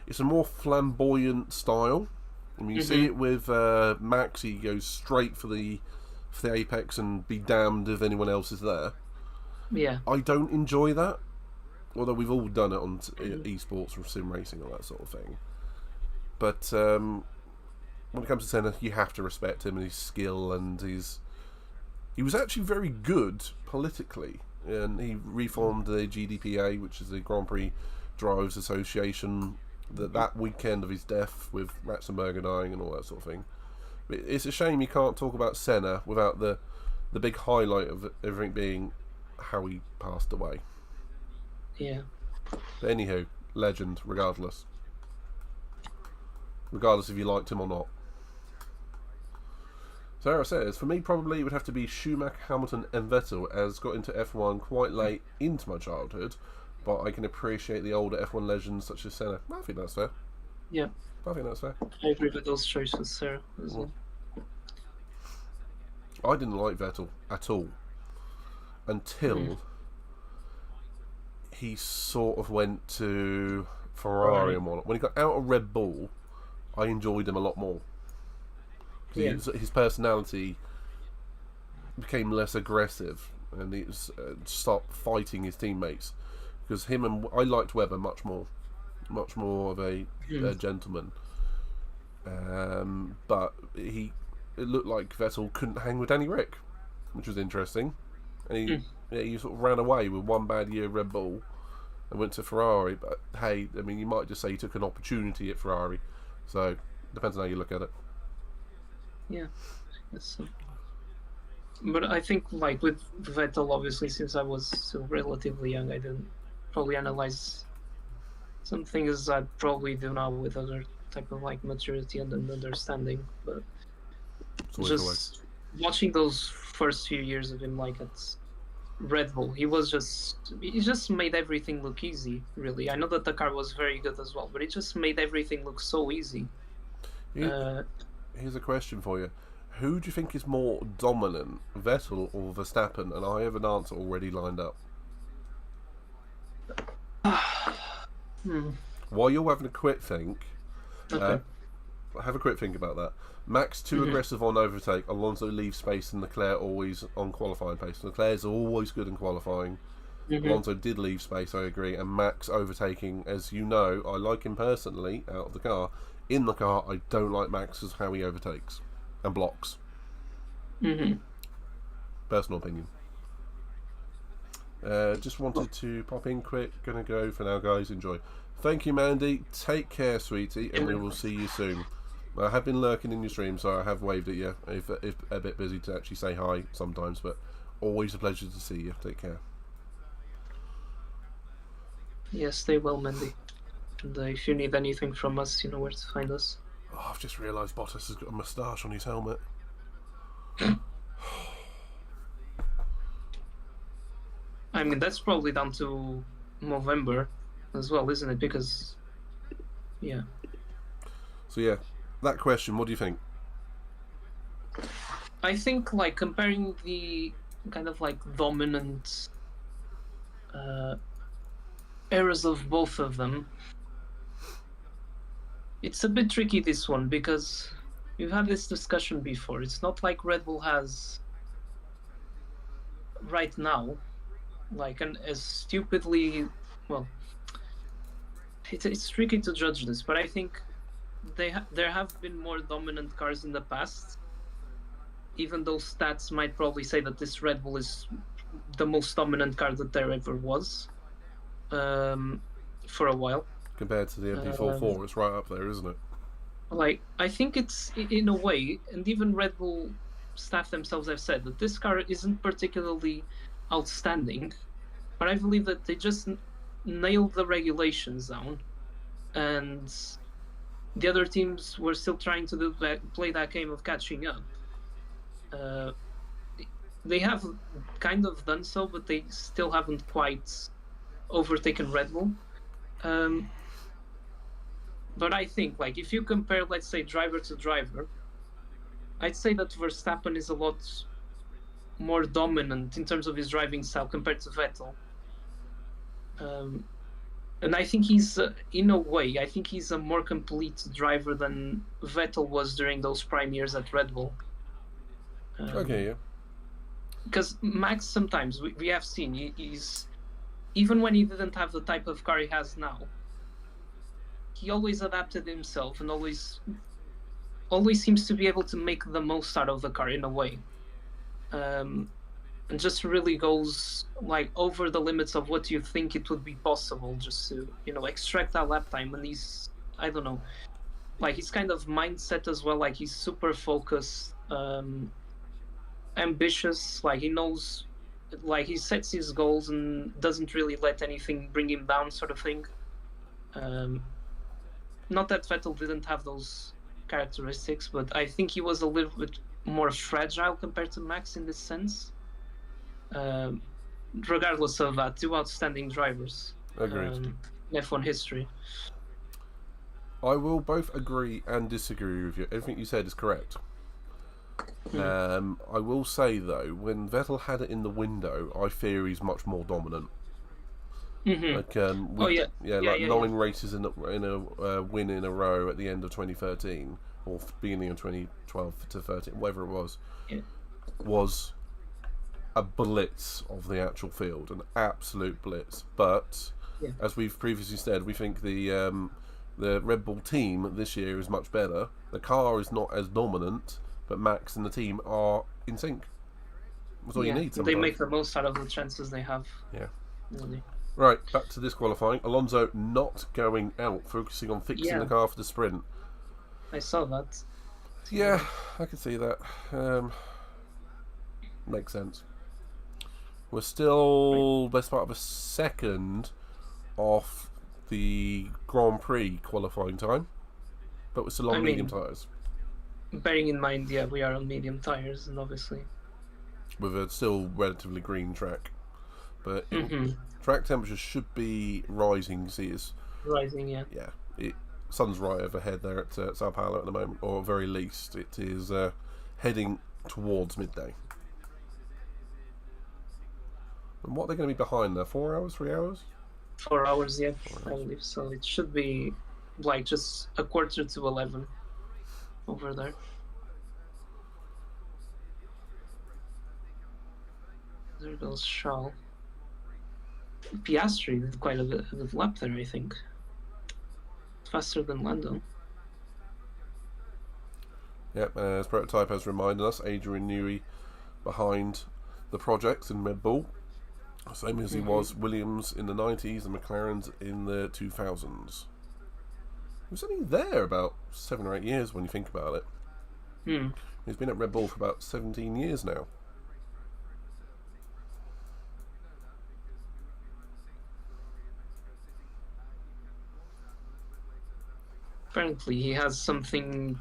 it's a more flamboyant style. I mean, you see it with Max. He goes straight for the apex and be damned if anyone else is there. Yeah. I don't enjoy that, although we've all done it on esports or sim racing or that sort of thing. But when it comes to Senna, you have to respect him and his skill, and he was actually very good politically, and he reformed the GDPA, which is the Grand Prix Drivers Association, that weekend of his death with Ratzenberger dying and all that sort of thing. But it's a shame you can't talk about Senna without the big highlight of everything being how he passed away. Yeah. But anywho, legend, regardless if you liked him or not. Sarah says, for me probably it would have to be Schumacher, Hamilton and Vettel, as got into F1 quite late into my childhood, but I can appreciate the older F1 legends such as Senna. I think that's fair. Yeah. I think that's fair. I agree with those choices, Sarah, as well. I didn't like Vettel at all until he sort of went to Ferrari and whatnot. When he got out of Red Bull, I enjoyed him a lot more. His personality became less aggressive, and he stopped fighting his teammates. Because I liked Webber much more of a gentleman. But it looked like Vettel couldn't hang with Danny Rick, which was interesting. And he sort of ran away with one bad year of Red Bull, and went to Ferrari. But hey, I mean, you might just say he took an opportunity at Ferrari. So depends on how you look at it. Yeah. But I think, like, with Vettel, obviously, since I was still relatively young, I didn't probably analyze some things I probably do now with other type of like maturity and understanding. But just watching those first few years of him, like at Red Bull, he just made everything look easy. Really, I know that the car was very good as well, but it just made everything look so easy. Here's a question for you. Who do you think is more dominant, Vettel or Verstappen? And I have an answer already lined up. While you're having a quick think, okay. Have a quick think about that. Max too aggressive on overtake. Alonso leaves space, and Leclerc always on qualifying pace. Leclerc's always good in qualifying. Alonso did leave space, I agree. And Max overtaking, as you know, I like him personally out of the car. In the car, I don't like Max's how he overtakes and blocks. Personal opinion. Just wanted to pop in quick. Gonna go for now, guys. Enjoy. Thank you, Mandy. Take care, sweetie, and we will see you soon. I have been lurking in your stream, so I have waved at you. If a bit busy to actually say hi sometimes, but always a pleasure to see you. Take care. Yeah, stay well, Mandy. And if you need anything from us, you know where to find us. Oh, I've just realised Bottas has got a moustache on his helmet. I mean, that's probably down to November as well, isn't it? Because, yeah. So, yeah, that question, what do you think? I think, like, comparing the kind of, like, dominant eras of both of them, it's a bit tricky, this one, because we've had this discussion before. It's not like Red Bull has, right now, like, as stupidly, well, it's tricky to judge this, but I think there have been more dominant cars in the past, even though stats might probably say that this Red Bull is the most dominant car that there ever was, for a while. Compared to the MP44, it's right up there, isn't it? Like, I think it's, in a way, and even Red Bull staff themselves have said that this car isn't particularly outstanding, but I believe that they just nailed the regulations down, and the other teams were still trying to play that game of catching up. They have kind of done so, but they still haven't quite overtaken Red Bull. But I think, like, if you compare, let's say, driver to driver, I'd say that Verstappen is a lot more dominant in terms of his driving style compared to Vettel. And I think he's, in a way, I think he's a more complete driver than Vettel was during those prime years at Red Bull. Okay, yeah. Because Max, sometimes, we have seen, he's, even when he didn't have the type of car he has now, he always adapted himself and always seems to be able to make the most out of the car in a way. And just really goes, like, over the limits of what you think it would be possible just to, you know, extract that lap time. And he's, I don't know, like, his kind of mindset as well, like, he's super focused, ambitious, like, he knows, like, he sets his goals and doesn't really let anything bring him down, sort of thing. Not that Vettel didn't have those characteristics, but I think he was a little bit more fragile compared to Max in this sense. Regardless of that, two outstanding drivers. Agreed. In F1 history. I will both agree and disagree with you. Everything you said is correct. I will say, though, when Vettel had it in the window, I fear he's much more dominant. Like, 9 races in a win in a row at the end of 2013 or beginning of 2012 to 13, whatever it was a blitz of the actual field, an absolute blitz. But as we've previously said, we think the Red Bull team this year is much better. The car is not as dominant, but Max and the team are in sync. That's all you need sometimes. They make the most out of the chances they have. Yeah. Really. Right, back to disqualifying. Alonso not going out, focusing on fixing the car for the sprint. I saw that. Yeah, I can see that. Makes sense. We're still best part of a second off the Grand Prix qualifying time, but we're still on medium tyres. Bearing in mind, we are on medium tyres, and obviously with a still relatively green track. But track temperature should be rising. See, it's rising. Yeah. Sun's right overhead there at Sao Paulo at the moment, or at very least, it is heading towards midday. And what are they going to be behind there? 4 hours? 3 hours? 4 hours, yeah, 4 hours. I believe so. It should be like just a quarter to 11 over there. There goes Charles. Piastri did quite a bit of lap there, I think. Faster than Lando. Yep, as Prototype has reminded us, Adrian Newey behind the projects in Red Bull. Same as he was Williams in the 90s and McLaren's in the 2000s. He was only there about 7 or 8 years when you think about it. He's been at Red Bull for about 17 years now. Apparently he has something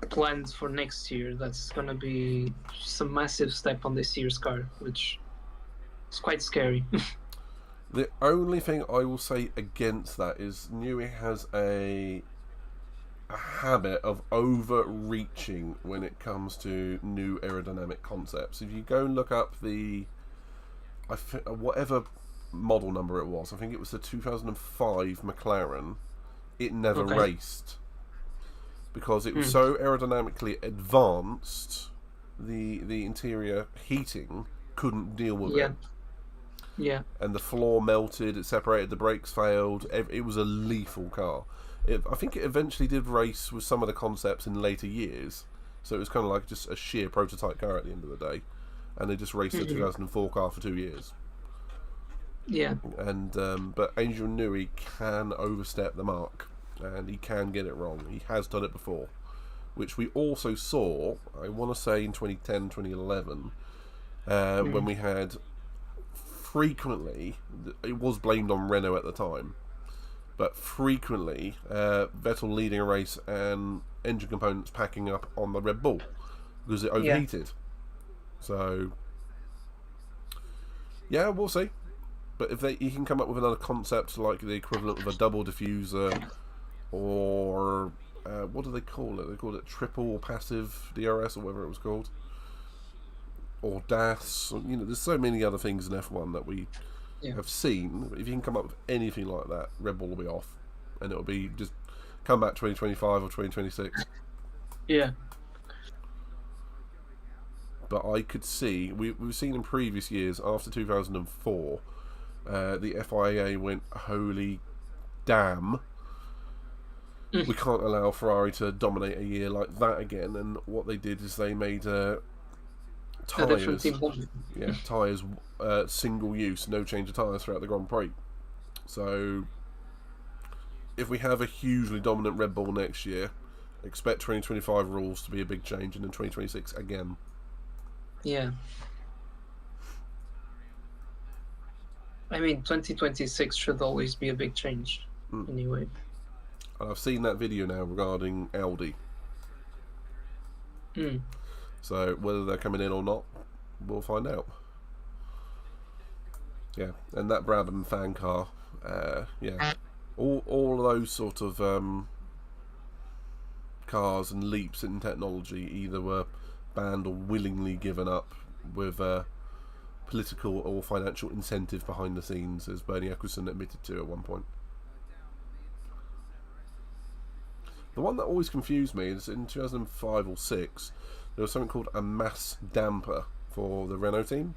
planned for next year that's going to be some massive step on this year's car, which is quite scary. The only thing I will say against that is Newey has a habit of overreaching when it comes to new aerodynamic concepts. If you go and look up whatever model number it was, I think it was the 2005 McLaren, it never raced because it was so aerodynamically advanced. The interior heating couldn't deal with it. Yeah. And the floor melted, it separated, the brakes failed. It was a lethal car. I think it eventually did race with some of the concepts in later years, so it was kind of like just a sheer prototype car at the end of the day, and they just raced the 2004 car for 2 years. Yeah. And but Adrian Newey can overstep the mark, and he can get it wrong. He has done it before, which we also saw, I want to say in 2010, 2011, when we had frequently, it was blamed on Renault at the time, but frequently Vettel leading a race and engine components packing up on the Red Bull because it overheated. So yeah, we'll see. But if he can come up with another concept like the equivalent of a double diffuser, or what do they call it? They called it triple passive DRS or whatever it was called, or DAS. There's so many other things in F1 that we have seen. If you can come up with anything like that, Red Bull will be off, and it'll be just come back 2025 or 2026. Yeah. But I could see we've seen in previous years after 2004. The FIA went, holy damn, we can't allow Ferrari to dominate a year like that again. And what they did is they made tyres, tyres single use, no change of tyres throughout the Grand Prix. So if we have a hugely dominant Red Bull next year, expect 2025 rules to be a big change, and then 2026 again. Yeah. I mean, 2026 should always be a big change, anyway. And I've seen that video now regarding Audi. So whether they're coming in or not, we'll find out. Yeah, and that Brabham fan car, all of those sort of cars and leaps in technology either were banned or willingly given up with political or financial incentive behind the scenes, as Bernie Ecclestone admitted to at one point. The one that always confused me is in 2005 or 6, there was something called a mass damper for the Renault team,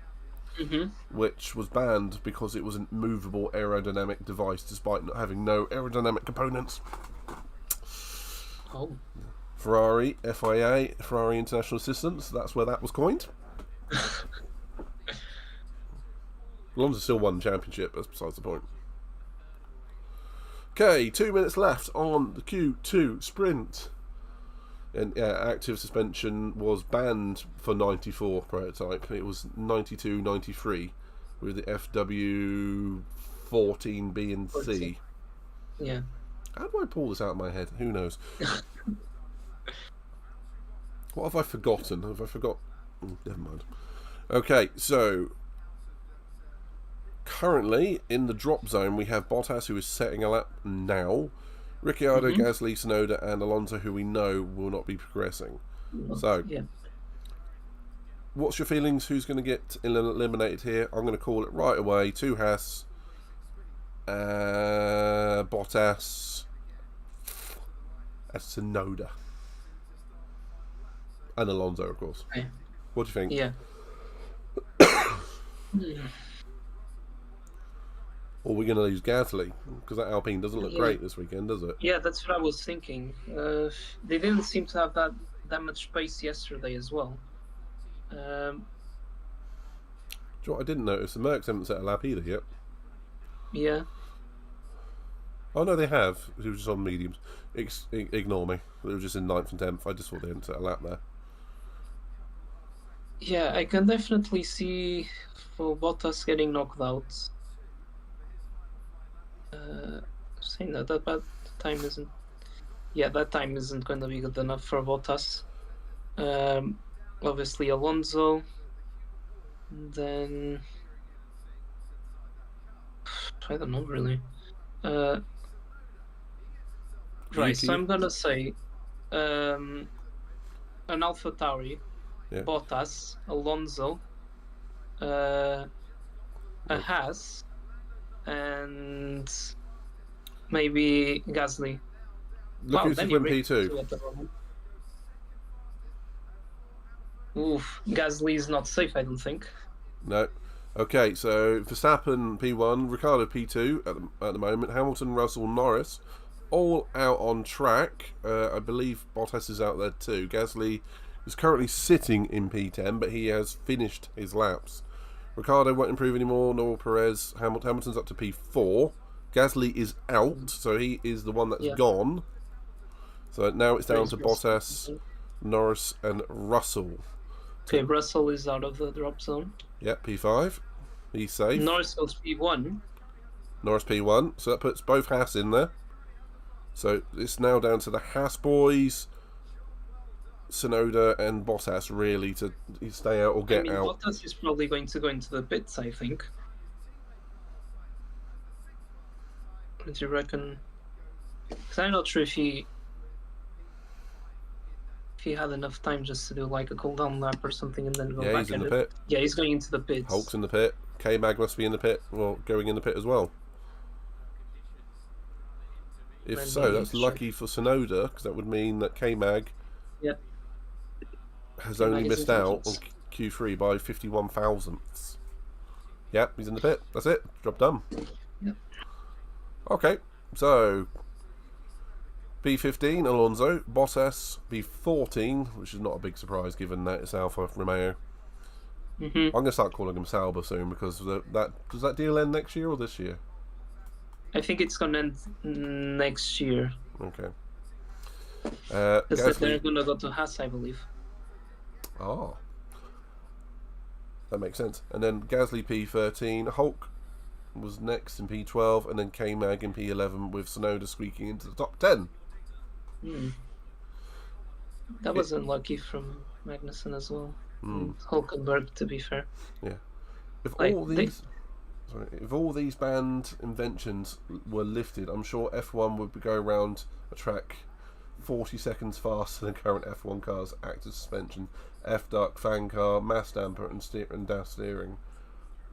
which was banned because it was a movable aerodynamic device despite not having no aerodynamic components. Ferrari, FIA, Ferrari International Assistance, that's where that was coined. Alonso still won the championship, that's besides the point. Okay, 2 minutes left on the Q2 sprint. And active suspension was banned for 94 prototype. It was 92, 93 with the FW14, B and C. Yeah. How do I pull this out of my head? Who knows? What have I forgotten? Have I forgot? Never mind. Okay, so currently in the drop zone we have Bottas, who is setting a lap now. Ricciardo, Gasly, Tsunoda, and Alonso, who we know will not be progressing. So, what's your feelings? Who's going to get eliminated here? I'm going to call it right away. 2 Haas, Bottas, and Tsunoda, and Alonso, of course. Okay. What do you think? Yeah. Or we're going to lose Gasly, because that Alpine doesn't look great this weekend, does it? Yeah, that's what I was thinking. They didn't seem to have that much space yesterday as well. Do you know what I didn't notice? The Mercs haven't set a lap either yet. Yeah. Oh no, they have. It was just on mediums. Ignore me. They were just in 9th and 10th. I just thought they hadn't set a lap there. Yeah, I can definitely see for Bottas getting knocked out. Saying that time isn't. Yeah, that time isn't going to be good enough for Bottas. Obviously Alonso. Then I don't know really. Right, so I'm gonna say an AlphaTauri, Bottas, Alonso, a Haas, and maybe Gasly. Look who's win P2. Oof, Gasly is not safe, I don't think. No. Okay, so Verstappen P1, Ricciardo P2 at the moment, Hamilton, Russell, Norris, all out on track. I believe Bottas is out there too. Gasly is currently sitting in P10, but he has finished his laps. Ricciardo won't improve anymore, nor Perez. Hamilton's up to P4. Gasly is out, so he is the one that's gone. So now it's down to Bottas, Norris, and Russell. Okay, Russell is out of the drop zone. Yep, P5. He's safe. Norris goes P1. Norris P1. So that puts both Haas in there. So it's now down to the Haas boys, Tsunoda and Bottas, really, to stay out or get out. Bottas is probably going to go into the pits, I think. What do you reckon? Because I'm not sure if he had enough time just to do like a cooldown lap or something and then go back. Yeah, he's in the pit. Yeah, he's going into the pits. Hulk's in the pit. K-Mag must be in the pit. Well, going in the pit as well. If so, that's lucky for Tsunoda, because that would mean that K-Mag has only missed out on Q3 by 51 thousandths. Yep, he's in the pit. That's it. Job done. Yep. Okay, so P15, Alonso. Bottas, P14, which is not a big surprise given that it's Alfa Romeo. I'm going to start calling him Sauber soon, because does that deal end next year or this year? I think it's going to end next year. Okay. Because they're going to go to Haas, I believe. Oh. That makes sense. And then Gasly P13, Hulk was next in P12, and then K-Mag in P11 with Tsunoda squeaking into the top 10. That was unlucky from Magnussen as well. Hulkenberg, to be fair. Yeah. If all these banned inventions were lifted, I'm sure F1 would go around a track 40 seconds faster than current F1 cars. Active suspension, F-duct, fan car, mass damper, and dash steering.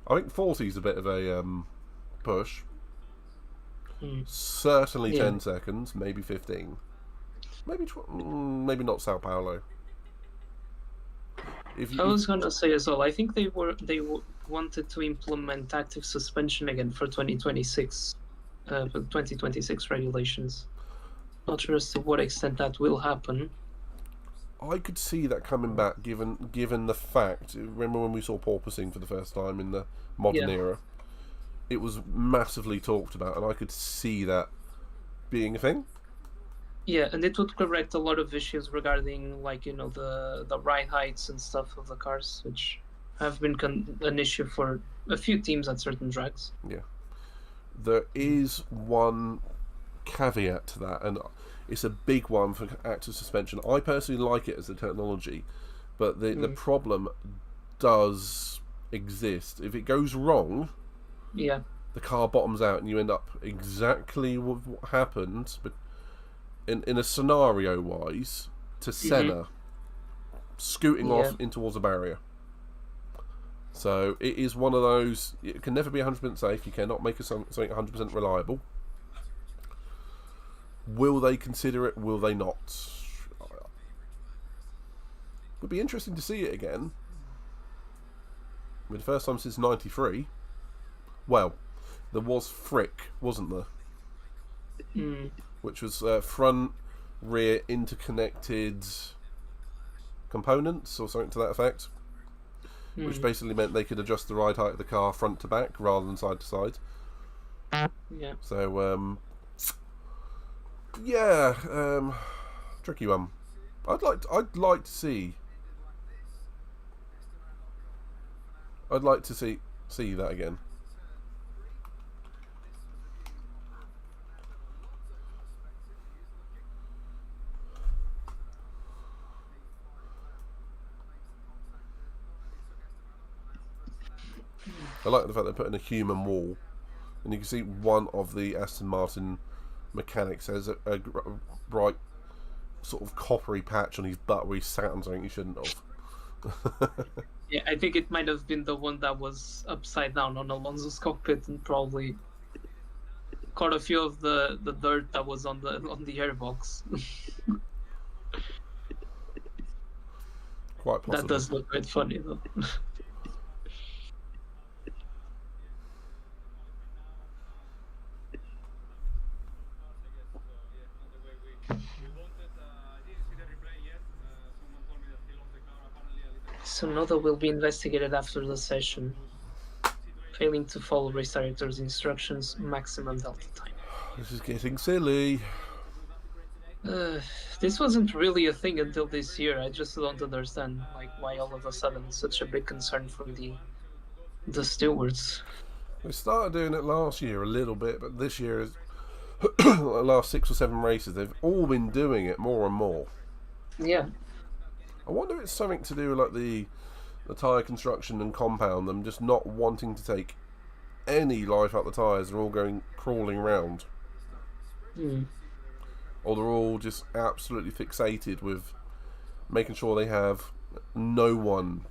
I think 40 is a bit of a push. Certainly 10 seconds, maybe 15. Maybe not Sao Paulo. I was going to say as well, I think they wanted to implement active suspension again for 2026, for 2026 regulations. Not sure as to what extent that will happen. I could see that coming back, given the fact. Remember when we saw porpoising for the first time in the modern era? It was massively talked about, and I could see that being a thing. Yeah, and it would correct a lot of issues regarding, like, the ride heights and stuff of the cars, which have been an issue for a few teams at certain tracks. Yeah. There is one caveat to that, and it's a big one for active suspension. I personally like it as a technology, but the problem does exist. If it goes wrong, yeah, the car bottoms out and you end up exactly what happened, but in a scenario wise, to Senna scooting off in towards a barrier. So it is one of those, it can never be 100% safe. You cannot make something 100% reliable. Will they consider it? Will they not? Would be interesting to see it again. I mean, the first time since '93. Well, there was Frick, wasn't there? Which was front, rear, interconnected components or something to that effect. Which basically meant they could adjust the ride height of the car front to back rather than side to side. Yeah. So, tricky one. I'd like to see that again. I like the fact they're putting a human wall, and you can see one of the Aston Martin mechanics has a bright sort of coppery patch on his butt where he sat on something he shouldn't have. Yeah, I think it might have been the one that was upside down on Alonso's cockpit and probably caught a few of the dirt that was on the airbox. Quite possible. That does look quite funny though. Sonoda will be investigated after the session. Failing to follow race director's instructions, maximum delta time. This is getting silly. This wasn't really a thing until this year. I just don't understand, like, why all of a sudden it's such a big concern from the stewards. They started doing it last year a little bit, but this year is the last 6 or 7 races they've all been doing it more and more. Yeah. I wonder if it's something to do with like the tyre construction and compound, them just not wanting to take any life out the tyres. They're all going crawling around. Or they're all just absolutely fixated with making sure they have no one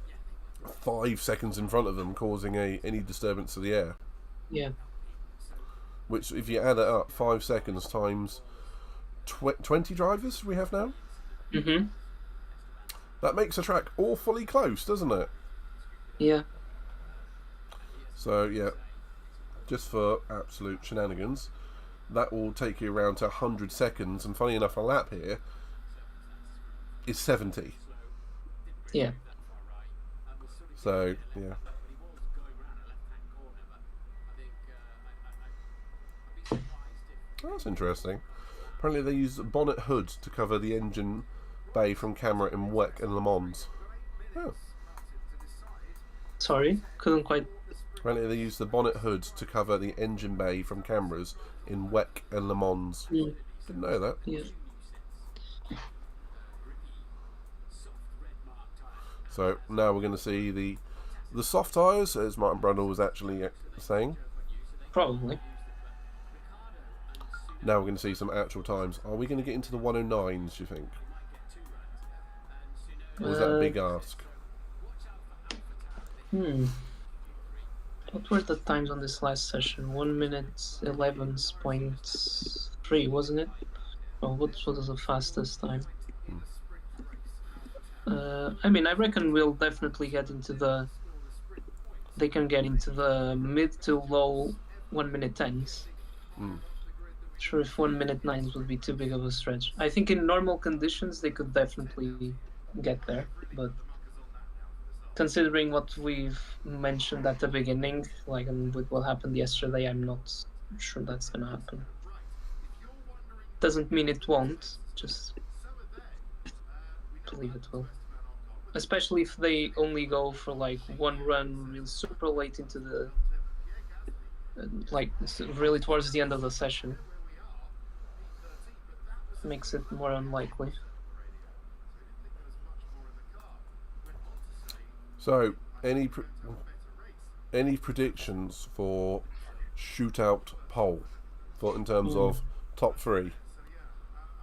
5 seconds in front of them causing any disturbance to the air. Yeah. Which, if you add it up, 5 seconds times 20 drivers we have now? That makes the track awfully close, doesn't it? Yeah. So, yeah, just for absolute shenanigans, that will take you around to 100 seconds, and funny enough, a lap here is 70. Yeah. So, yeah. Oh, that's interesting. Apparently they use bonnet hood to cover the engine bay from camera in WEC and Le Mans. Oh. Sorry, couldn't quite... Apparently they use the bonnet hood to cover the engine bay from cameras in WEC and Le Mans. Didn't know that. Yeah. So now we're going to see the soft tyres, as Martin Brundle was actually saying. Probably. Now we're going to see some actual times. Are we going to get into the 109s, do you think? Or is that a big ask? What were the times on this last session? 1 minute 11.3, wasn't it? Oh, what was the fastest time? I mean, I reckon we'll definitely get into the... They can get into the mid to low 1 minute 10s. Sure, if 1 minute 9s would be too big of a stretch. I think in normal conditions they could definitely get there, but considering what we've mentioned at the beginning, like, and with what happened yesterday, I'm not sure that's gonna happen. doesn't mean it won't. Just believe it will. Especially if they only go for like one run really super late into the like really towards the end of the session. Makes it more unlikely. So, any predictions for Shootout pole in terms of top 3?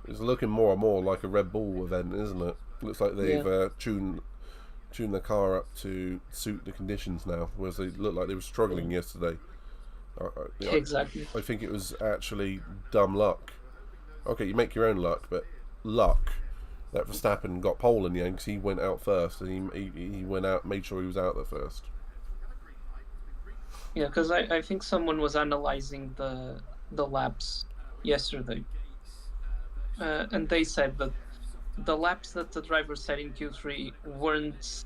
It's looking more and more like a Red Bull event, isn't it? Looks like they've tuned the car up to suit the conditions now, whereas they looked like they were struggling yesterday. Exactly. I think it was actually dumb luck. Okay, you make your own luck, but luck that Verstappen got pole in the end because he went out first, and he went out, made sure he was out there first. Yeah, because I think someone was analyzing the laps yesterday, and they said that the laps that the driver set in Q3 weren't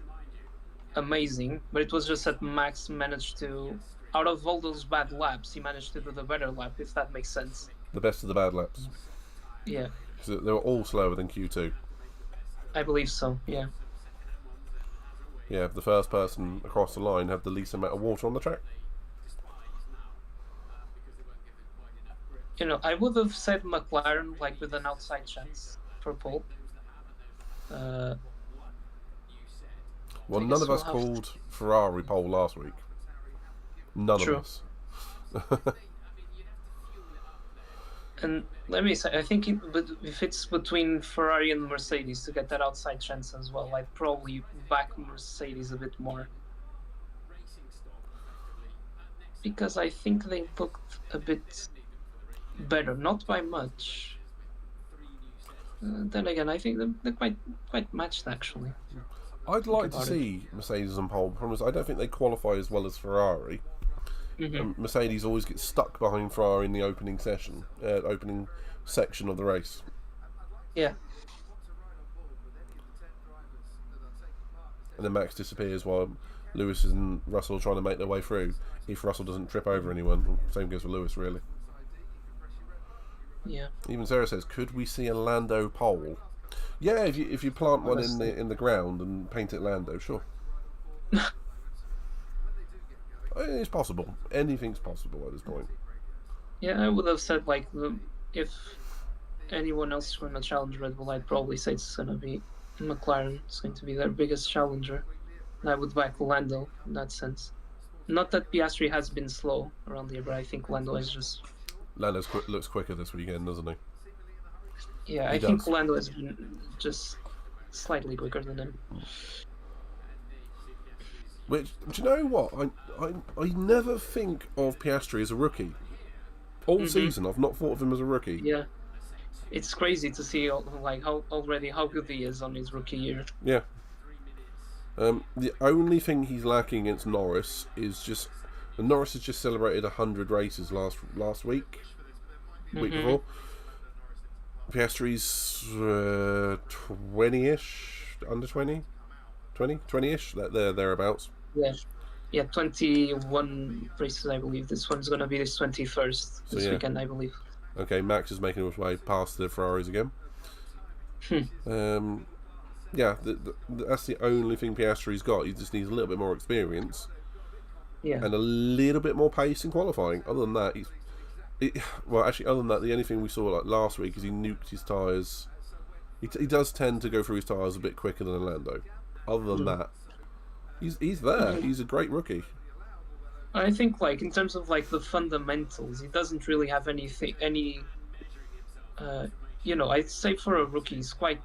amazing, but it was just that Max managed to, out of all those bad laps, he managed to do the better lap, if that makes sense. The best of the bad laps. Yeah. So they were all slower than Q2. I believe so, yeah. Yeah, the first person across the line had the least amount of water on the track. You know, I would have said McLaren, like, with an outside chance for pole. Well, none of us called Ferrari pole last week. None of us. And let me say, I think if it's between Ferrari and Mercedes to get that outside chance as well, I'd probably back Mercedes a bit more. Because I think they looked a bit better, not by much. Then again, I think they're quite matched, actually. I'd like to see Mercedes on pole. Problem is, I don't think they qualify as well as Ferrari. Mercedes always gets stuck behind Ferrari in the opening section of the race. Yeah. And then Max disappears while Lewis and Russell are trying to make their way through. If Russell doesn't trip over anyone, same goes for Lewis, really. Yeah. Even Sarah says, could we see a Lando pole? Yeah, if you plant one in the ground and paint it Lando, sure. It's possible. Anything's possible at this point. Yeah, I would have said, like, if anyone else is going to challenge Red Bull, I'd probably say it's going to be McLaren. It's going to be their biggest challenger. And I would back Lando in that sense. Not that Piastri has been slow around here, but I think Lando is just... Lando looks quicker this weekend, doesn't he? Yeah, I think Lando has been just slightly quicker than him. Which, do you know what? I never think of Piastri as a rookie. All season, I've not thought of him as a rookie. Yeah, it's crazy to see how good he is on his rookie year. Yeah. The only thing he's lacking against Norris is just... Norris has just celebrated 100 races last week. Week before. Piastri's 20-ish, under 20? 20-ish, thereabouts. Yeah, 21 races, I believe. This one's going to be his 21st this weekend, I believe. Okay, Max is making his way past the Ferraris again. Yeah, that's the only thing Piastri's got. He just needs a little bit more experience. Yeah. And a little bit more pace in qualifying. Other than that, other than that, the only thing we saw like last week is he nuked his tyres. He does tend to go through his tyres a bit quicker than Lando. Other than that, he's there. He's a great rookie. I think, like, in terms of like the fundamentals, he doesn't really have I'd say for a rookie, he's quite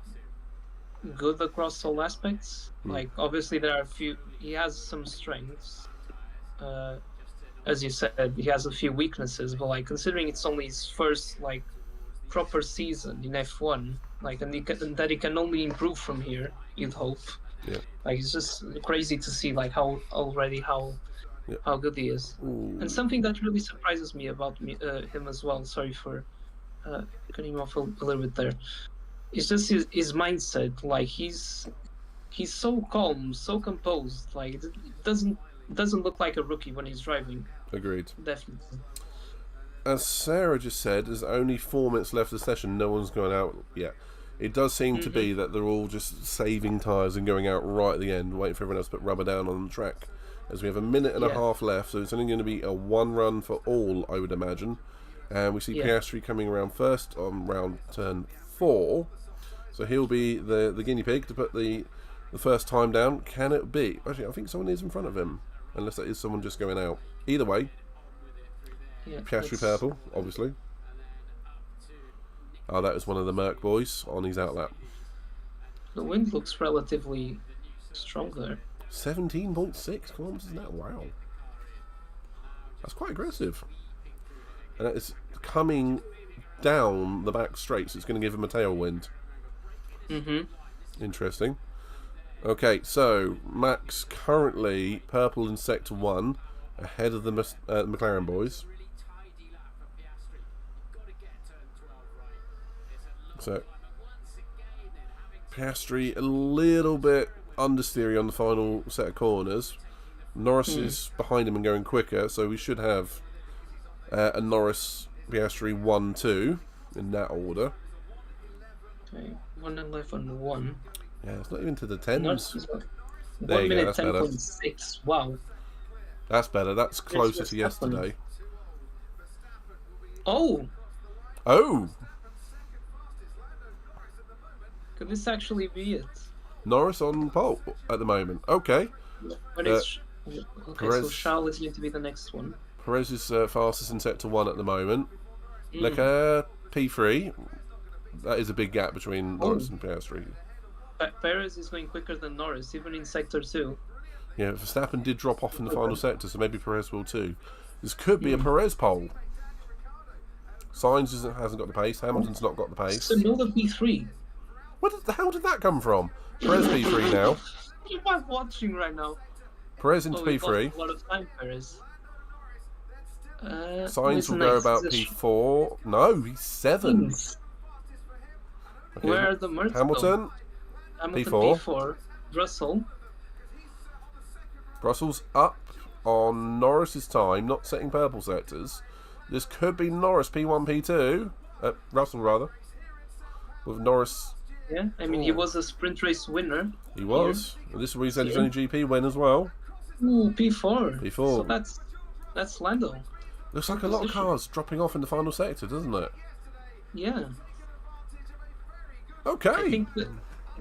good across all aspects. Like, obviously there are he has some strengths. As you said, he has a few weaknesses, but like considering it's only his first like proper season in F1, like, and that he can only improve from here, you'd hope. Yeah. Like, it's just crazy to see like how good he is. Ooh. And something that really surprises me about him as well. Sorry for cutting him off a little bit there. It's just his mindset. Like, he's so calm, so composed. Like, it doesn't look like a rookie when he's driving. Agreed. Definitely. as Sarah just said, there's only 4 minutes left of the session. No one's going out yet. It does seem to be that they're all just saving tyres and going out right at the end, waiting for everyone else to put rubber down on the track. As we have a minute and a half left, so it's only going to be a 1 run for all, I would imagine. And we see Piastri coming around first on round turn 4. So he'll be the guinea pig to put the first time down. Can it be? Actually, I think someone is in front of him, unless that is someone just going out. Either way, Piastri purple, obviously. Oh, that is one of the Merc boys on his outlap. The wind looks relatively strong there. 17.6 kilometers an hour. Wow, that's quite aggressive. And it's coming down the back straight, so it's going to give him a tailwind. Interesting. Okay, so Max currently purple in sector 1, ahead of the McLaren boys. So Piastri a little bit understeery on the final set of corners. Norris is behind him and going quicker, so we should have a Norris Piastri 1-2 in that order. Okay, 1:11.1. Yeah, it's not even to the tens. There 1 you go, minute that's better. 10.6. Wow. That's better. That's closer to yesterday. Oh! Oh! Could this actually be it? Norris on pole at the moment. Okay. But it's... Okay, Perez, so Charles is going to be the next one. Perez is fastest in sector 1 at the moment. Leclerc P3. That is a big gap between Norris and Piastri. Perez is going quicker than Norris, even in sector 2. Yeah, Verstappen did drop off in the final sector, so maybe Perez will too. This could be a Perez pole. Sainz hasn't got the pace. Hamilton's not got the pace. So another P3. What the hell did that come from? Perez P3 now. You're not watching right now. Perez into P3. A lot of time, Perez. Sainz will go about P4. No, he's 7. Okay. Where are the Mercs? Hamilton P4. Russell. Russell's up on Norris's time, not setting purple sectors. This could be Norris P1, P2. Russell, rather. With Norris. Yeah, I mean, he was a sprint race winner. He was. And this is where he said he's only GP win as well. Ooh, P4. P4. So that's Lando. Looks like a lot of cars dropping off in the final sector, doesn't it? Yeah. Okay. I think that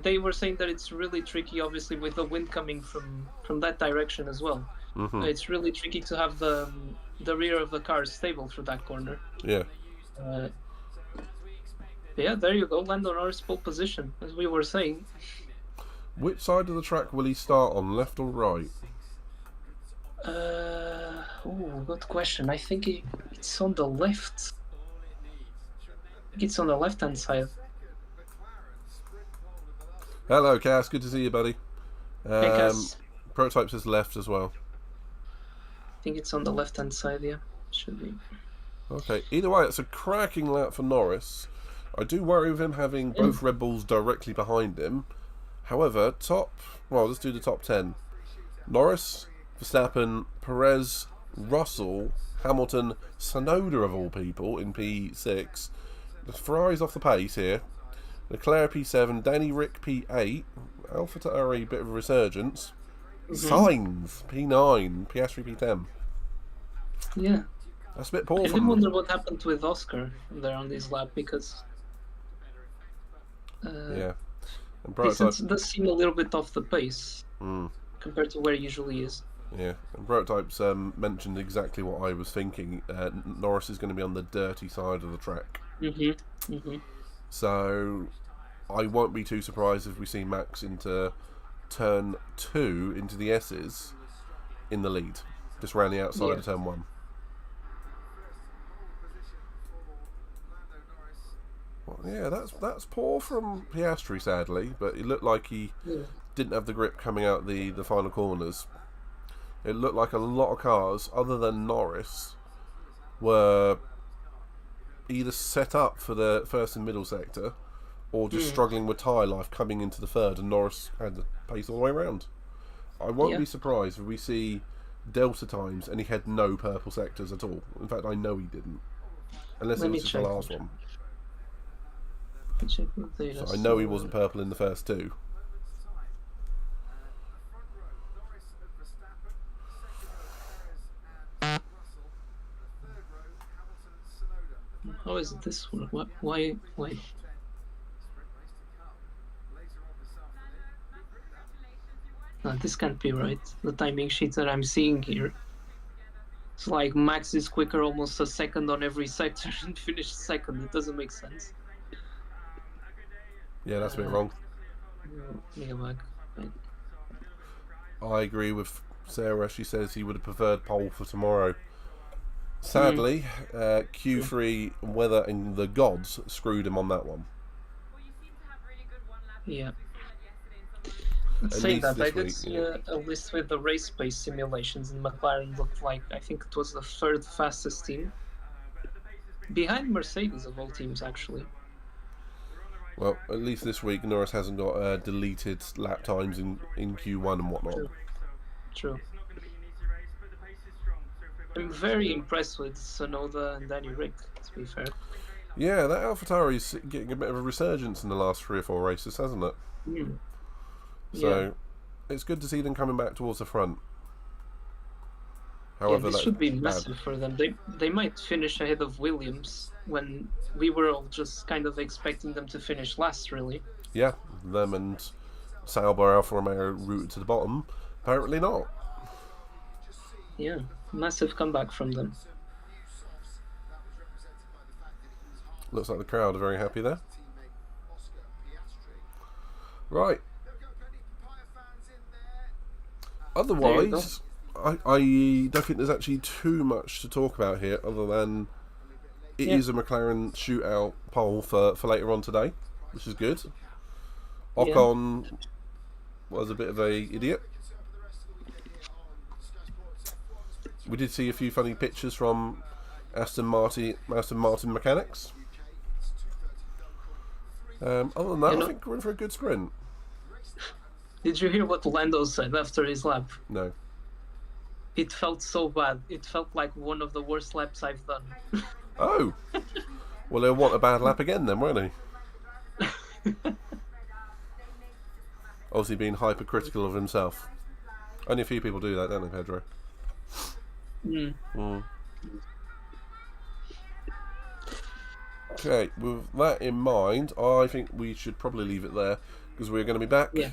they were saying that it's really tricky, obviously, with the wind coming from that direction as well. It's really tricky to have the rear of the car stable through that corner. Yeah. Yeah, there you go. Lando Norris pole position, as we were saying. Which side of the track will he start on, left or right? Good question. I think it's on the left. I think it's on the left-hand side. Hello, Cass. Good to see you, buddy. Hey, Cass. Prototype says left as well. I think it's on the left-hand side, yeah. Should be. Okay. Either way, it's a cracking lap for Norris. I do worry with him having both Red Bulls directly behind him. However, let's do the top 10. Norris, Verstappen, Perez, Russell, Hamilton, Tsunoda of all people in P6. The Ferrari's off the pace here. Leclerc P7, Danny Rick P8, Alpha Tauri bit of a resurgence. Sainz P9, Piastri P10. Yeah. That's a bit poor. I did wonder what happened with Oscar there on this lap because. Yeah. And Prototype does seem a little bit off the pace compared to where he usually is. Yeah, and Prototype's mentioned exactly what I was thinking. Norris is going to be on the dirty side of the track. So I won't be too surprised if we see Max into turn 2 into the S's in the lead, just round the outside of turn 1. Well, yeah, that's poor from Piastri, sadly, but it looked like he didn't have the grip coming out the final corners. It looked like a lot of cars, other than Norris, were either set up for the first and middle sector or just struggling with tyre life coming into the third, and Norris had the pace all the way around. I won't be surprised if we see Delta times and he had no purple sectors at all. In fact, I know he didn't. Unless it was just the last one. Check the data. So I know he wasn't purple in the first two. How is it this one? What? Why? No, this can't be right. The timing sheets that I'm seeing here. It's like Max is quicker almost a second on every sector and finished second. It doesn't make sense. Yeah, that's a bit wrong. I agree with Sarah. She says he would have preferred pole for tomorrow. Sadly, Q3 weather and the gods screwed him on that one. Yeah. Saying that, I did see a list with the race pace simulations, and McLaren looked like, I think it was the third fastest team. Behind Mercedes of all teams, actually. Well, at least this week Norris hasn't got deleted lap times in Q1 and whatnot. True. I'm very impressed with Tsunoda and Danny Rick, to be fair. Yeah, that AlphaTauri's getting a bit of a resurgence in the last 3 or 4 races, hasn't it? Mm. So, it's good to see them coming back towards the front. However, this should be massive for them. They might finish ahead of Williams when we were all just kind of expecting them to finish last, really. Yeah, them and Sauber, Alfa Romeo rooted to the bottom. Apparently not. Yeah, massive comeback from them. Looks like the crowd are very happy there. Right. Otherwise, I don't think there's actually too much to talk about here other than it is a McLaren shootout pole for later on today, which is good. Ocon was a bit of a idiot. We did see a few funny pictures from Aston Martin mechanics. Other than that, I think we're in for a good sprint. Did you hear what Lando said after his lap? No. It felt so bad. It felt like one of the worst laps I've done. Oh. Well, he'll want a bad lap again then, won't he? Obviously being hypercritical of himself. Only a few people do that, don't they, Pedro? Okay, with that in mind, I think we should probably leave it there because we're going to be back. Yeah.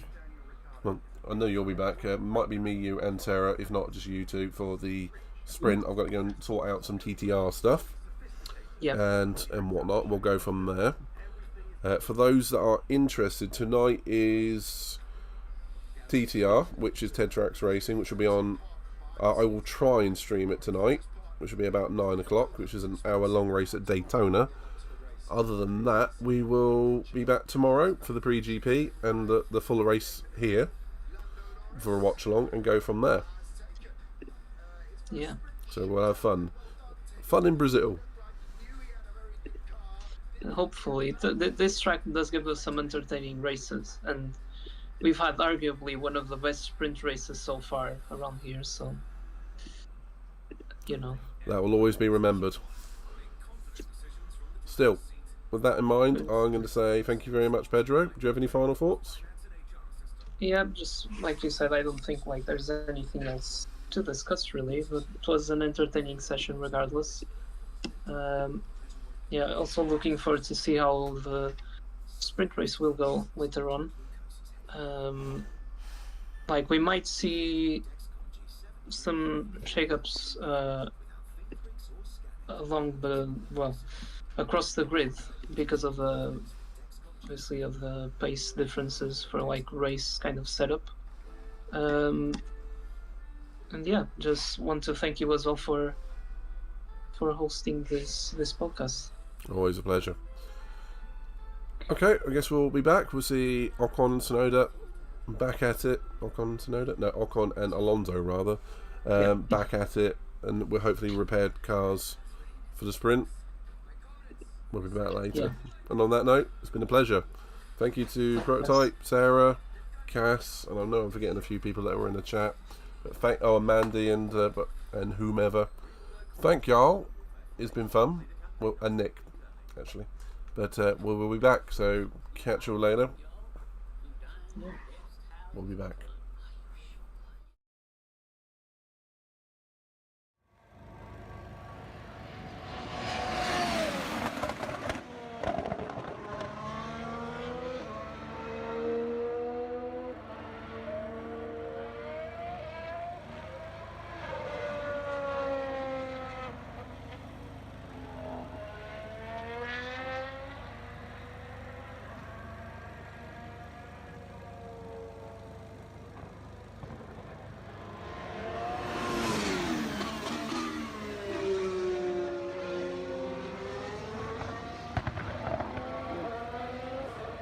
Well, I know you'll be back. Might be me, you, and Sarah, if not just you two for the sprint. I've got to go and sort out some TTR stuff. Yeah. And whatnot. We'll go from there. For those that are interested, tonight is TTR, which is Ted Tracks Racing, which will be on. I will try and stream it tonight, which will be about 9 o'clock, which is an hour-long race at Daytona. Other than that, we will be back tomorrow for the pre-GP and the full race here for a watch-along and go from there. Yeah. So we'll have fun. Fun in Brazil. Hopefully. This track does give us some entertaining races, and we've had arguably one of the best sprint races so far around here, so, That will always be remembered. Still, with that in mind, I'm going to say thank you very much, Pedro. Do you have any final thoughts? Yeah, just like you said, I don't think there's anything else to discuss, really, but it was an entertaining session regardless. Also looking forward to see how the sprint race will go later on. We might see some shakeups across the grid because of obviously of the pace differences for race kind of setup. Just want to thank you as well for hosting this podcast. Always a pleasure. Okay, I guess we'll be back. We'll see Ocon and Tsunoda back at it. Ocon and Alonso rather. Back at it, and we're hopefully repaired cars for the sprint. We'll be back later. Yeah. And on that note, it's been a pleasure. Thank you to Prototype, Sarah, Cass, and I know I'm forgetting a few people that were in the chat. But Mandy and whomever. Thank y'all. It's been fun. well, and Nick, actually. But we'll be back, so catch you all later. We'll be back.